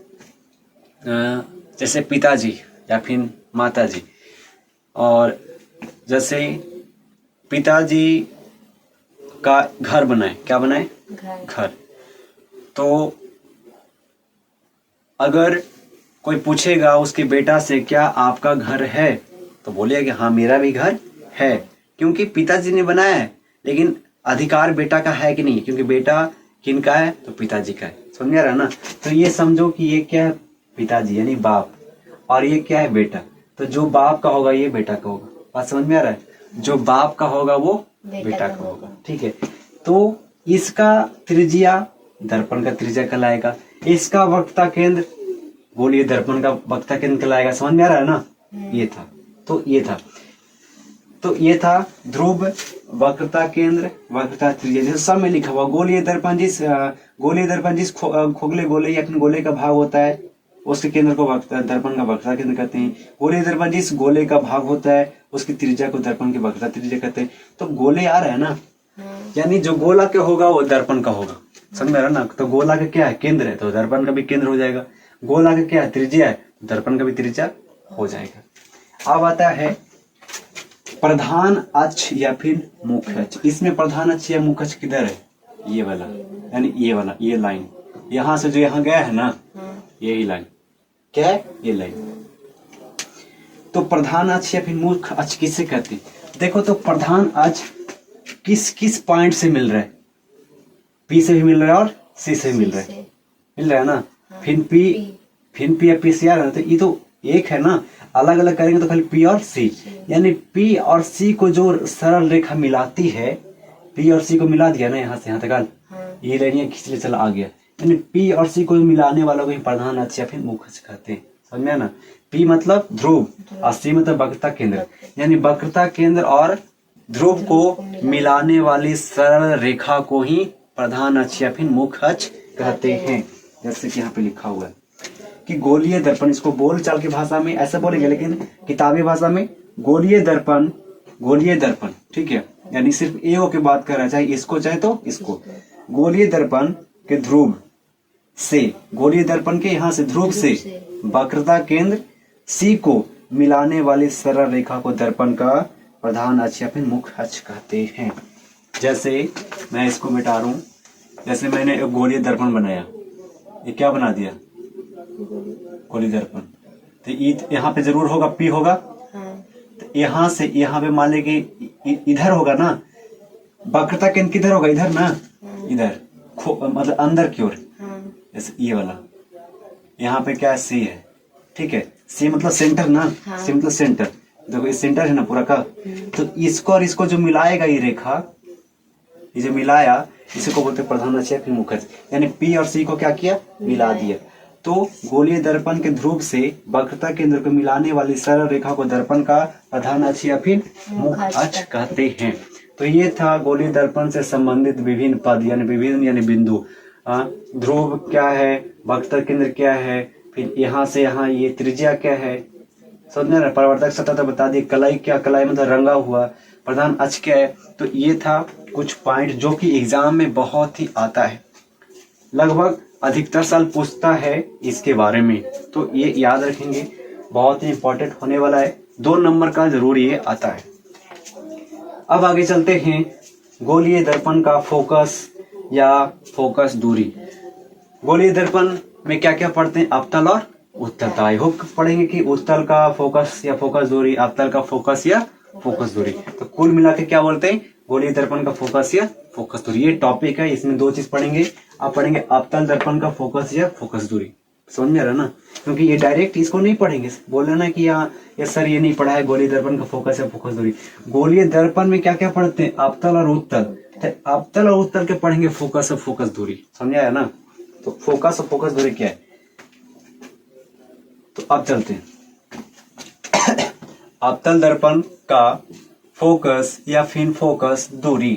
जैसे पिताजी या फिर माताजी, और जैसे पिताजी का घर बनाए, क्या बनाए, घर। तो अगर कोई पूछेगा उसके बेटा से क्या आपका घर है, तो बोलेगा कि हाँ मेरा भी घर है, क्योंकि पिताजी ने बनाया है। लेकिन अधिकार बेटा का है कि नहीं, क्योंकि बेटा किनका है, तो पिताजी का है। समझ आ रहा ना। तो ये समझो कि ये क्या है, पिताजी यानी बाप, और ये क्या है, बेटा। तो जो बाप का होगा ये बेटा का होगा, बात समझ में आ रहा है। जो बाप का होगा वो बेटा का होगा, ठीक है। तो इसका त्रिज्या दर्पण का त्रिज्या कहलाएगा, इसका वक्रता केंद्र गोलीय दर्पण का वक्रता केंद्र कहलाएगा। समझ में आ रहा है ना। ये था, तो ये था ध्रुव, वक्रता केंद्र, वक्रता त्रिज्या। जैसे सब में लिखा हुआ गोलीय दर्पण जिस खोखले गोले या फिर गोले का भाग होता है उसके केंद्र को दर्पण का वक्रता केंद्र कहते हैं। गोलीय दर्पण जिस गोले का भाग होता है उसकी त्रिज्या को दर्पण की वक्रता त्रिज्या कहते हैं। तो गोले आ रहा है ना, यानी जो गोला के होगा वो दर्पण का होगा। समझ में आ रहा ना। तो गोला का क्या है, केंद्र है, तो दर्पण का भी केंद्र हो जाएगा। गोला का क्या है, त्रिज्या है, दर्पण का भी त्रिज्या हो जाएगा। अब आता है प्रधान अक्ष या फिर मुख्य अक्ष। इसमें प्रधान अक्ष या मुख्य अक्ष किधर है, ये वाला, यानी ये वाला, ये लाइन यहाँ से जो यहाँ गया है ना, यही लाइन क्या है, ये लाइन। तो प्रधान अक्ष या फिर मुख्य अक्ष किसे कहते हैं। देखो तो प्रधान अक्ष किस किस पॉइंट से मिल रहा है, पी से भी मिल रहा है और सी से मिल रहा है ना। फिर पी या पी सी आ रहा है, तो ये तो एक है ना, अलग अलग करेंगे तो खाली पी और सी। यानी पी और सी को जो सरल रेखा मिलाती है, पी और सी को मिला दिया ना यहाँ से यहाँ तक, ये लाइन खींच ले चला आ गया। यानी पी और सी को मिलाने वालों को प्रधान अक्ष या फिर मुख्य अक्ष कहते हैं। समझ में ना। पी मतलब ध्रुव और सी मतलब वक्रता केंद्र, यानी वक्रता केंद्र और ध्रुव को मिलाने वाली सरल रेखा को ही प्रधान अक्ष या फिर मुख्य अक्ष कहते हैं। जैसे कि यहाँ पे लिखा हुआ है कि गोलीय दर्पण, इसको बोल चाल की भाषा में ऐसा बोलेंगे, लेकिन किताबी भाषा में गोलीय दर्पण, ठीक है। यानी सिर्फ एओ की बात कर रहा है, चाहे इसको चाहे तो इसको। गोलीय दर्पण के ध्रुव से, गोलीय दर्पण के यहाँ से ध्रुव से वक्रता केंद्र सी को मिलाने वाली सरल रेखा को दर्पण का प्रधान अक्ष या फिर मुख्य अक्ष कहते हैं। जैसे मैं इसको मिटा रहा हूं, जैसे मैंने एक गोलीय दर्पण बनाया, ये क्या बना दिया, गोलीय दर्पण। तो यहाँ पे जरूर होगा पी होगा, तो यहाँ से यहाँ पे मान लेंगे इधर होगा ना, वक्रता केंद्र किधर होगा, इधर ना, इधर मतलब अंदर की ओर, जैसे ये वाला। यहाँ पे क्या सी है, ठीक है। सी मतलब सेंटर ना, सी मतलब सेंटर। देखो ये सेंटर है ना पूरा का। तो इसको और इसको जो मिलाएगा ये रेखा, ये जो मिलाया, इसी को बोलते प्रधान अक्ष या फिर मुख्य अक्ष। यानी पी और सी को क्या किया, मिला दिया। तो गोलीय दर्पण के ध्रुव से वक्रता केंद्र को मिलाने वाली सरल रेखा को दर्पण का प्रधान अक्ष या फिर मुख्य अक्ष कहते हैं। तो ये था गोलीय दर्पण से संबंधित विभिन्न पद, यानी बिंदु। ध्रुव क्या है, वक्रता केंद्र क्या है, फिर यहाँ से यहाँ ये त्रिज्या क्या है, समझ रहे। परावर्तक सतह तो बता दिए, कलाई क्या, कलाई मतलब रंगा हुआ, प्रधान अक्ष क्या है। तो ये था कुछ पॉइंट जो कि एग्जाम में बहुत ही आता है, लगभग अधिकतर साल पूछता है इसके बारे में। तो ये याद रखेंगे, बहुत ही इंपॉर्टेंट होने वाला है, 2 नंबर का जरूर ये आता है। अब आगे चलते हैं, गोलीय दर्पण का फोकस या फोकस दूरी। गोलीय दर्पण में क्या क्या पढ़ते हैं, अवतल और उत्तल। तो आई होप पढ़ेंगे कि उत्तल का फोकस या फोकस दूरी, अवतल का फोकस या फोकस दूरी। तो कुल मिला के क्या बोलते हैं, गोलीय दर्पण का फोकस या फोकस दूरी। ये टॉपिक है, इसमें दो चीज पढ़ेंगे। आप पढ़ेंगे अवतल दर्पण का फोकस या फोकस दूरी। समझ में आ रहा ना, क्योंकि ये डायरेक्ट इसको नहीं पढ़ेंगे, बोले ना कि यहाँ ये सर ये नहीं पढ़ा है गोलीय दर्पण का फोकस या फोकस दूरी। गोलीय दर्पण में क्या क्या पढ़ते हैं, अवतल और उत्तल। तो अवतल और उत्तल के पढ़ेंगे फोकस और फोकस दूरी। समझ आया ना। तो फोकस और फोकस दूरी क्या है, तो अब चलते हैं अवतल दर्पण का फोकस या फिर फोकस दूरी।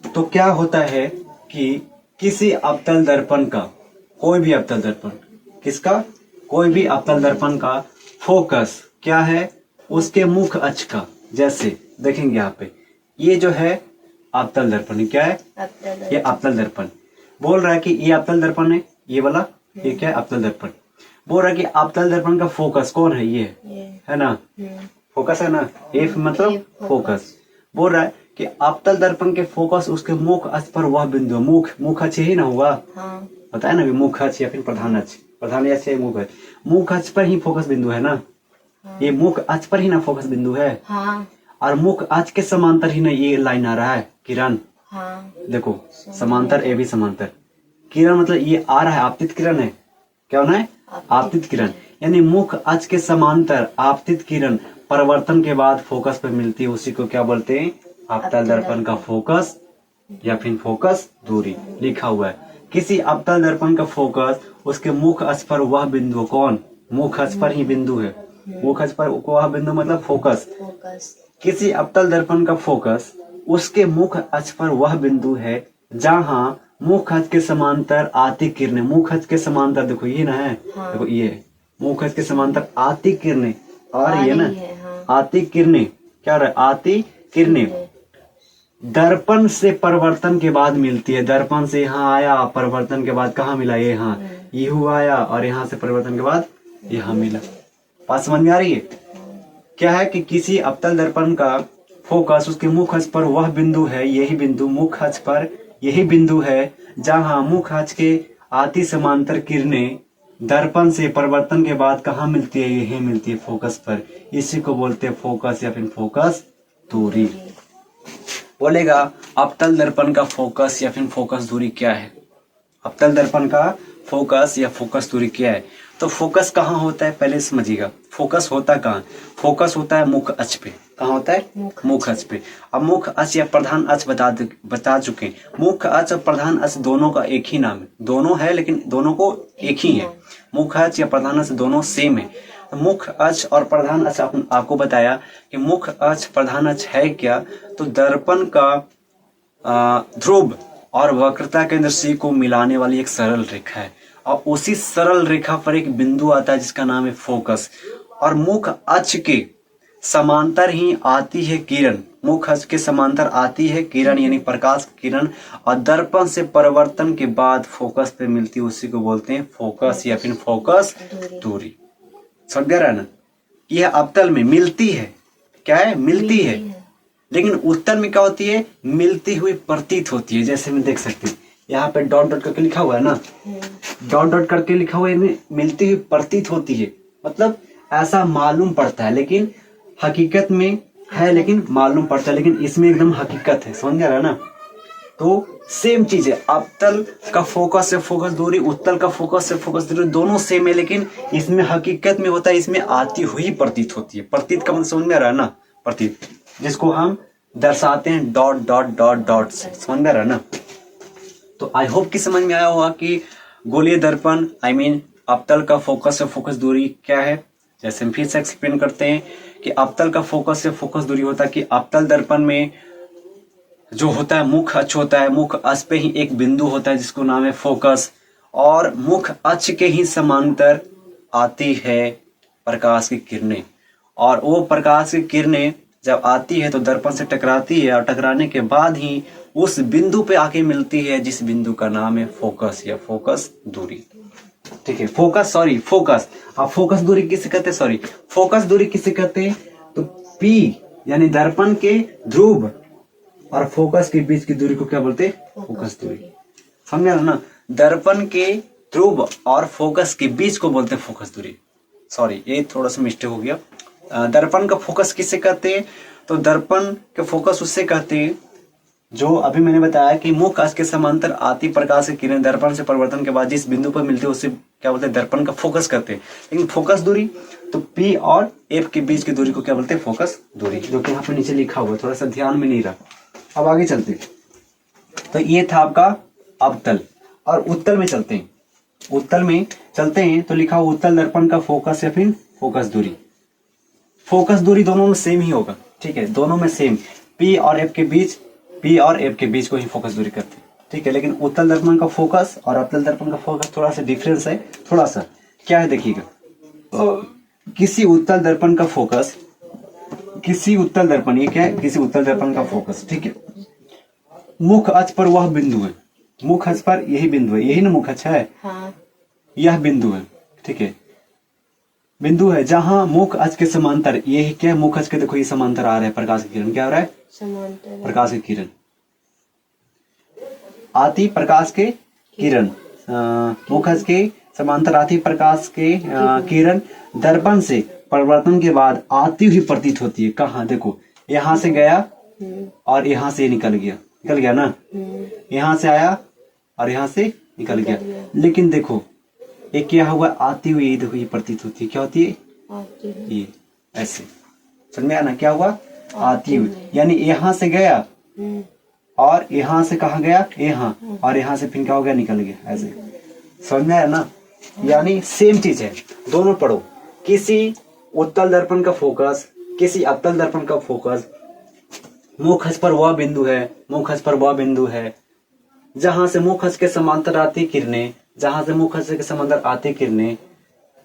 तो क्या होता है कि किसी अवतल दर्पण का, कोई भी अवतल दर्पण, किसका, कोई भी अवतल दर्पण का फोकस क्या है, उसके मुख अक्ष का। जैसे देखेंगे यहाँ पे, ये जो है अवतल दर्पण, ये क्या है, ये अवतल दर्पण। बोल रहा है कि ये अवतल दर्पण है, ये वाला, ये क्या है, अवतल दर्पण। बोल रहा है कि अवतल दर्पण का फोकस कौन है, ये है ना, फोकस है ना, एफ मतलब फोकस। बोल रहा है कि अवतल दर्पण के फोकस उसके मुख अक्ष पर वह बिंदु, मुख अक्ष ही ना हुआ, पता है ना, मुख अक्ष या फिर प्रधान अक्ष, प्रधान अक्ष या मुख अक्ष, मुख अक्ष पर ही फोकस बिंदु है ना, ये मुख अक्ष पर ही ना फोकस बिंदु है। और मुख अक्ष के समांतर ही ना ये लाइन आ रहा है, किरण। देखो समांतर, ए भी समांतर, किरण मतलब ये आ रहा है, आपतित किरण है, क्या होना है, आपतित किरण। यानी मुख अक्ष के समांतर आपतित किरण परिवर्तन के बाद फोकस पर मिलती है, उसी को क्या बोलते हैं, अवतल दर्पण का फोकस या फिर फोकस दूरी। लिखा हुआ है किसी अवतल दर्पण का फोकस उसके मुख अक्ष पर वह बिंदु, कौन, मुख अक्ष पर ही बिंदु है, मुख अक्ष पर वह बिंदु मतलब फोकस। किसी अवतल दर्पण का फोकस उसके मुख अक्ष पर वह बिंदु है जहां मुख अक्ष के समांतर आती किरणें, मुख अक्ष के समांतर, देखो ये ना है, देखो ये मुख अक्ष के समांतर आती किरणें, और ये ना आती किरणें, क्या रहा है, आती किरणें दर्पण से परिवर्तन के बाद मिलती है। दर्पण से यहाँ आया, परिवर्तन के बाद कहाँ मिला, ये यहाँ, ये हुआ आया, और यहाँ से परिवर्तन के बाद यहाँ मिला। बात समझ में आ रही है। क्या है कि किसी अवतल दर्पण का फोकस उसके मुख अक्ष पर वह बिंदु है, यही बिंदु मुख अक्ष पर यही बिंदु है जहां मुख अक्ष के आती समांतर किरणें दर्पण से परिवर्तन के बाद कहाँ मिलती है, यही मिलती है फोकस पर। इसी को बोलते हैं फोकस या फिर फोकस दूरी। बोलेगा अवतल दर्पण का फोकस या फिर फोकस दूरी क्या है, अवतल दर्पण का फोकस या फोकस दूरी क्या है। तो फोकस कहाँ होता है, पहले समझिएगा, फोकस होता कहाँ, फोकस होता है मुख अक्ष पे। कहाँ होता है, मुख अक्ष पे। अब मुख अक्ष या प्रधान अक्ष बता चुके हैं। मुख अक्ष और प्रधान अक्ष दोनों का एक ही नाम है, दोनों है लेकिन दोनों को एक ही है। मुख अक्ष या प्रधान अक्ष दोनों सेम है। मुख अक्ष और प्रधान अक्ष आपको बताया कि मुख अक्ष प्रधान अक्ष है क्या, तो दर्पण का ध्रुव और वक्रता केंद्र C को मिलाने वाली एक सरल रेखा है, और उसी सरल रेखा पर एक बिंदु आता है जिसका नाम है फोकस। और मुख अक्ष के समांतर ही आती है किरण, मुख अक्ष के समांतर आती है किरण यानी प्रकाश किरण, और दर्पण से परिवर्तन के बाद फोकस पे मिलती है, उसी को बोलते हैं फोकस या फिर फोकस दूरी। समझ गया ना। यह अवतल में मिलती है, क्या है, मिलती है, लेकिन उत्तल में क्या होती है, मिलती हुई प्रतीत होती है। जैसे मैं देख सकते हैं यहाँ पे डॉट डॉट करके लिखा हुआ है ना, डॉट डॉट करके लिखा हुआ है, मिलती हुई प्रतीत होती है, मतलब ऐसा मालूम पड़ता है, लेकिन हकीकत में है, लेकिन मालूम पड़ता है, लेकिन इसमें एकदम हकीकत है। समझ रहा है ना। तो सेम चीज है, अवतल का फोकस से फोकस दूरी, उत्तल का फोकस से फोकस दूरी दोनों सेम है, लेकिन इसमें हकीकत में होता है, इसमें आती हुई प्रतीत होती है। प्रतीत का मतलब समझ में आ रहा है ना, प्रतीत, जिसको हम दर्शाते हैं डॉट डॉट डॉट डॉट से। समझ में आ रहा है ना। तो आई होप कि समझ में आया होगा कि गोलीय दर्पण अवतल का फोकस से फोकस दूरी क्या है। जैसे हम फिर से एक्सप्लेन करते हैं कि अवतल का फोकस से फोकस दूरी होता है कि अवतल दर्पण में जो होता है मुख अक्ष होता है, मुख अक्ष पे ही एक बिंदु होता है जिसको नाम है फोकस, और मुख अक्ष के ही समांतर आती है प्रकाश की किरणें, और वो प्रकाश की किरणें जब आती है तो दर्पण से टकराती है, और टकराने के बाद ही उस बिंदु पे आके मिलती है, जिस बिंदु का नाम है फोकस या फोकस दूरी। ठीक है, फोकस। अब फोकस दूरी किसे कहते हैं, फोकस दूरी किसे कहते हैं, तो P यानी दर्पण के ध्रुव और फोकस के बीच की दूरी को क्या बोलते हैं, फोकस दूरी। समझ रहे ना। दर्पण के ध्रुव और फोकस के बीच को बोलते हैं फोकस दूरी। सॉरी, ये थोड़ा सा मिस्टेक हो गया। दर्पण का फोकस किसे कहते हैं? तो दर्पण के फोकस उससे कहते हैं जो अभी मैंने बताया कि मुख अक्ष के समांतर आती प्रकाश की किरण दर्पण से परिवर्तन के बाद जिस बिंदु पर मिलती है उसे क्या बोलते हैं? दर्पण का फोकस करते हैं। लेकिन फोकस दूरी तो P और F के बीच की दूरी को क्या बोलते हैं? फोकस दूरी, जो कि यहाँ पे नीचे लिखा हुआ है, थोड़ा सा ध्यान में नहीं रहा। अब आगे चलते हैं। तो ये था आपका अवतल, और उत्तल में चलते हैं। उत्तल में चलते हैं तो लिखा हुआ उत्तल दर्पण का फोकस या फिर फोकस दूरी। फोकस दूरी दोनों में सेम ही होगा, ठीक है, दोनों में सेम। P और F के बीच को ही फोकस दूरी करते हैं, ठीक है। लेकिन उत्तल दर्पण का फोकस और अवतल दर्पण का फोकस थोड़ा सा डिफरेंस है, थोड़ा सा क्या है देखिएगा। किसी उत्तल दर्पण का फोकस, किसी उत्तल दर्पण, ये क्या है? किसी उत्तल दर्पण का फोकस, ठीक है, मुख अक्ष पर वह बिंदु है, मुख अक्ष पर यही बिंदु है, यही ना मुख अक्ष है, हाँ। यह बिंदु है, ठीक है, बिंदु है जहां मुख अक्ष के समांतर, यही क्या है? मुख अक्ष के देखो ये समांतर आ रहा है प्रकाश की किरण, क्या हो रहा है? समांतर प्रकाश की किरण आती, प्रकाश के किरण मुख अक्ष के समांतर आती प्रकाश के किरण दर्पण से परिवर्तन के बाद आती हुई प्रतीत होती है। कहाँ? देखो, यहाँ से गया और यहाँ से निकल गया ना, यहाँ से आया और यहाँ से निकल गया। लेकिन देखो ये क्या हुआ? आती हुई, ये देखो ये प्रतीत होती है, क्या होती है? ये ऐसे, समझ में आया ना? क्या हुआ? आती हुई, यानी यहाँ से गया और यहाँ से कहा गया? यहाँ, और यहाँ से फिर क्या हो गया? निकल गया, ऐसे। समझ में आया ना? यानी सेम चीज है, दोनों पढ़ो। किसी उत्तल दर्पण का फोकस, किसी अवतल दर्पण का फोकस, मुख अक्ष पर वह बिंदु है, मुख अक्ष पर वह बिंदु है जहां से मुख अक्ष के समांतर आती किरणें, जहां से मुख अक्ष के समांतर आती किरणें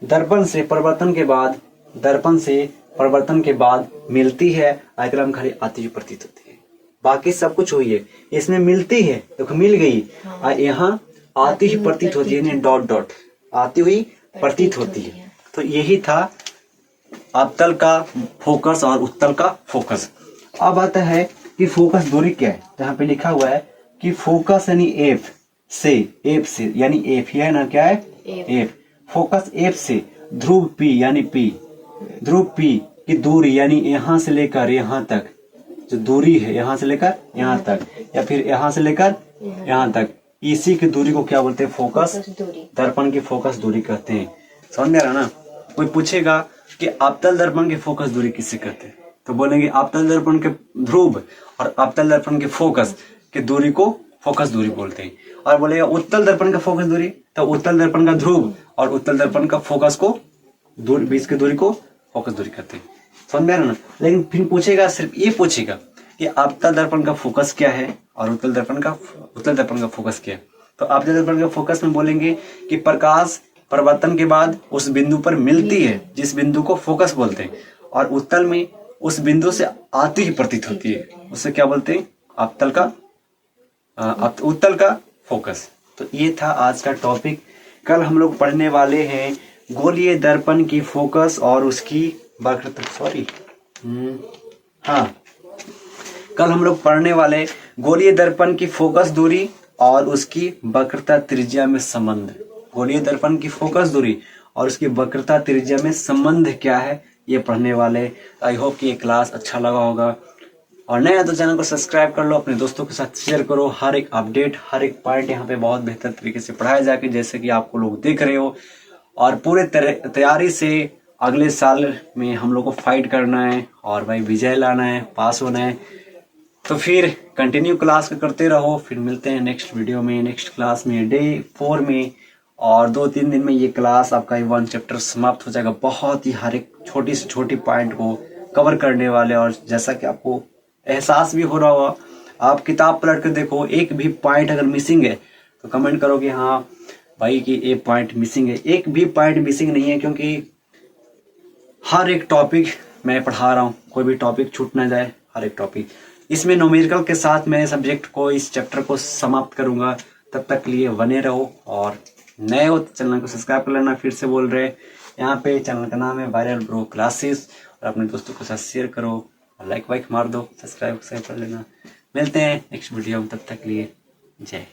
दर्पण से परिवर्तन के बाद, दर्पण से परिवर्तन के बाद मिलती है। आयतन खाली आती हुई प्रतीत होती है, बाकी सब कुछ हुई है, इसमें मिलती है, देखो मिल गई, और यहाँ आती हुई प्रतीत होती है, डॉट डॉट आती हुई प्रतीत होती है। तो यही था अवतल का फोकस और उत्तल का फोकस। अब आता है कि फोकस दूरी क्या है। यहाँ पे लिखा हुआ है कि फोकस यानी एफ से यानी एफ, है ना, क्या है? एफ। फोकस एफ से ध्रुव पी यानी पी, ध्रुव पी की दूरी यानी यहाँ से लेकर यहाँ तक जो दूरी है, यहाँ से लेकर यहाँ तक, या फिर यहाँ से लेकर यहाँ तक, इसी की दूरी को क्या बोलते हैं? फोकस दर्पण की फोकस दूरी कहते हैं। समझ में आ रहा ना? कोई पूछेगा कि अवतल दर्पण की फोकस दूरी किससे कहते हैं, तो बोलेंगे अवतल दर्पण के ध्रुव और अवतल दर्पण के फोकस की दूरी को फोकस दूरी बोलते हैं। और बोलेगा उत्तल दर्पण का फोकस दूरी, तो उत्तल दर्पण का ध्रुव और उत्तल दर्पण का फोकस को दूरी, बीच की दूरी को फोकस दूरी कहते हैं। समझ में आ रहा ना? लेकिन फिर पूछेगा, सिर्फ ये पूछेगा कि अवतल दर्पण का फोकस क्या है और उत्तल दर्पण का फोकस क्या है। तो अवतल दर्पण का फोकस में बोलेंगे कि प्रकाश परिवर्तन के बाद उस बिंदु पर मिलती है, जिस बिंदु को फोकस बोलते हैं, और उत्तल में उस बिंदु से आती ही प्रतीत होती है, उसे क्या बोलते हैं? अवतल का उत्तल का फोकस। तो ये था आज का टॉपिक। कल हम लोग पढ़ने वाले हैं गोलीय दर्पण की फोकस और उसकी वक्रता। कल हम लोग पढ़ने वाले गोलीय दर्पण की फोकस दूरी और उसकी वक्रता त्रिज्या में संबंध। गोलीय दर्पण की फोकस दूरी और उसकी वक्रता त्रिज्या में संबंध क्या है, ये पढ़ने वाले। आई होप कि ये क्लास अच्छा लगा होगा, और नया तो चैनल को सब्सक्राइब कर लो, अपने दोस्तों के साथ शेयर करो। हर एक अपडेट, हर एक पॉइंट यहाँ पे बहुत बेहतर तरीके से पढ़ाया जाके, जैसे कि आपको लोग देख रहे हो। और पूरे तैयारी से अगले साल में हम लोग को फाइट करना है और भाई विजय लाना है, पास होना है। तो फिर कंटिन्यू क्लास करते रहो। फिर मिलते हैं नेक्स्ट वीडियो में, नेक्स्ट क्लास में, डे 4 में। और 2-3 दिन में ये क्लास आपका 1 चैप्टर समाप्त हो जाएगा। बहुत ही हर एक छोटी से छोटी पॉइंट को कवर करने वाले। और जैसा कि आपको एहसास भी हो रहा होगा, आप किताब पलट कर देखो, एक भी पॉइंट अगर मिसिंग है तो कमेंट करो कि हाँ भाई कि ये पॉइंट मिसिंग है। एक भी पॉइंट मिसिंग नहीं है, क्योंकि हर एक टॉपिक मैं पढ़ा रहा हूँ, कोई भी टॉपिक छूट ना जाए, हर एक टॉपिक। इसमें न्यूमेरिकल के साथ मैं सब्जेक्ट को, इस चैप्टर को समाप्त करूंगा। तब तक लिए बने रहो, और नए हो तो चैनल को सब्सक्राइब कर लेना। फिर से बोल रहे, यहाँ पे चैनल का नाम है वायरल ब्रो क्लासेस, और अपने दोस्तों के साथ शेयर करो, लाइक वाइक मार दो, सब्सक्राइब कर लेना। मिलते हैं नेक्स्ट वीडियो में, तब तक लिए जय।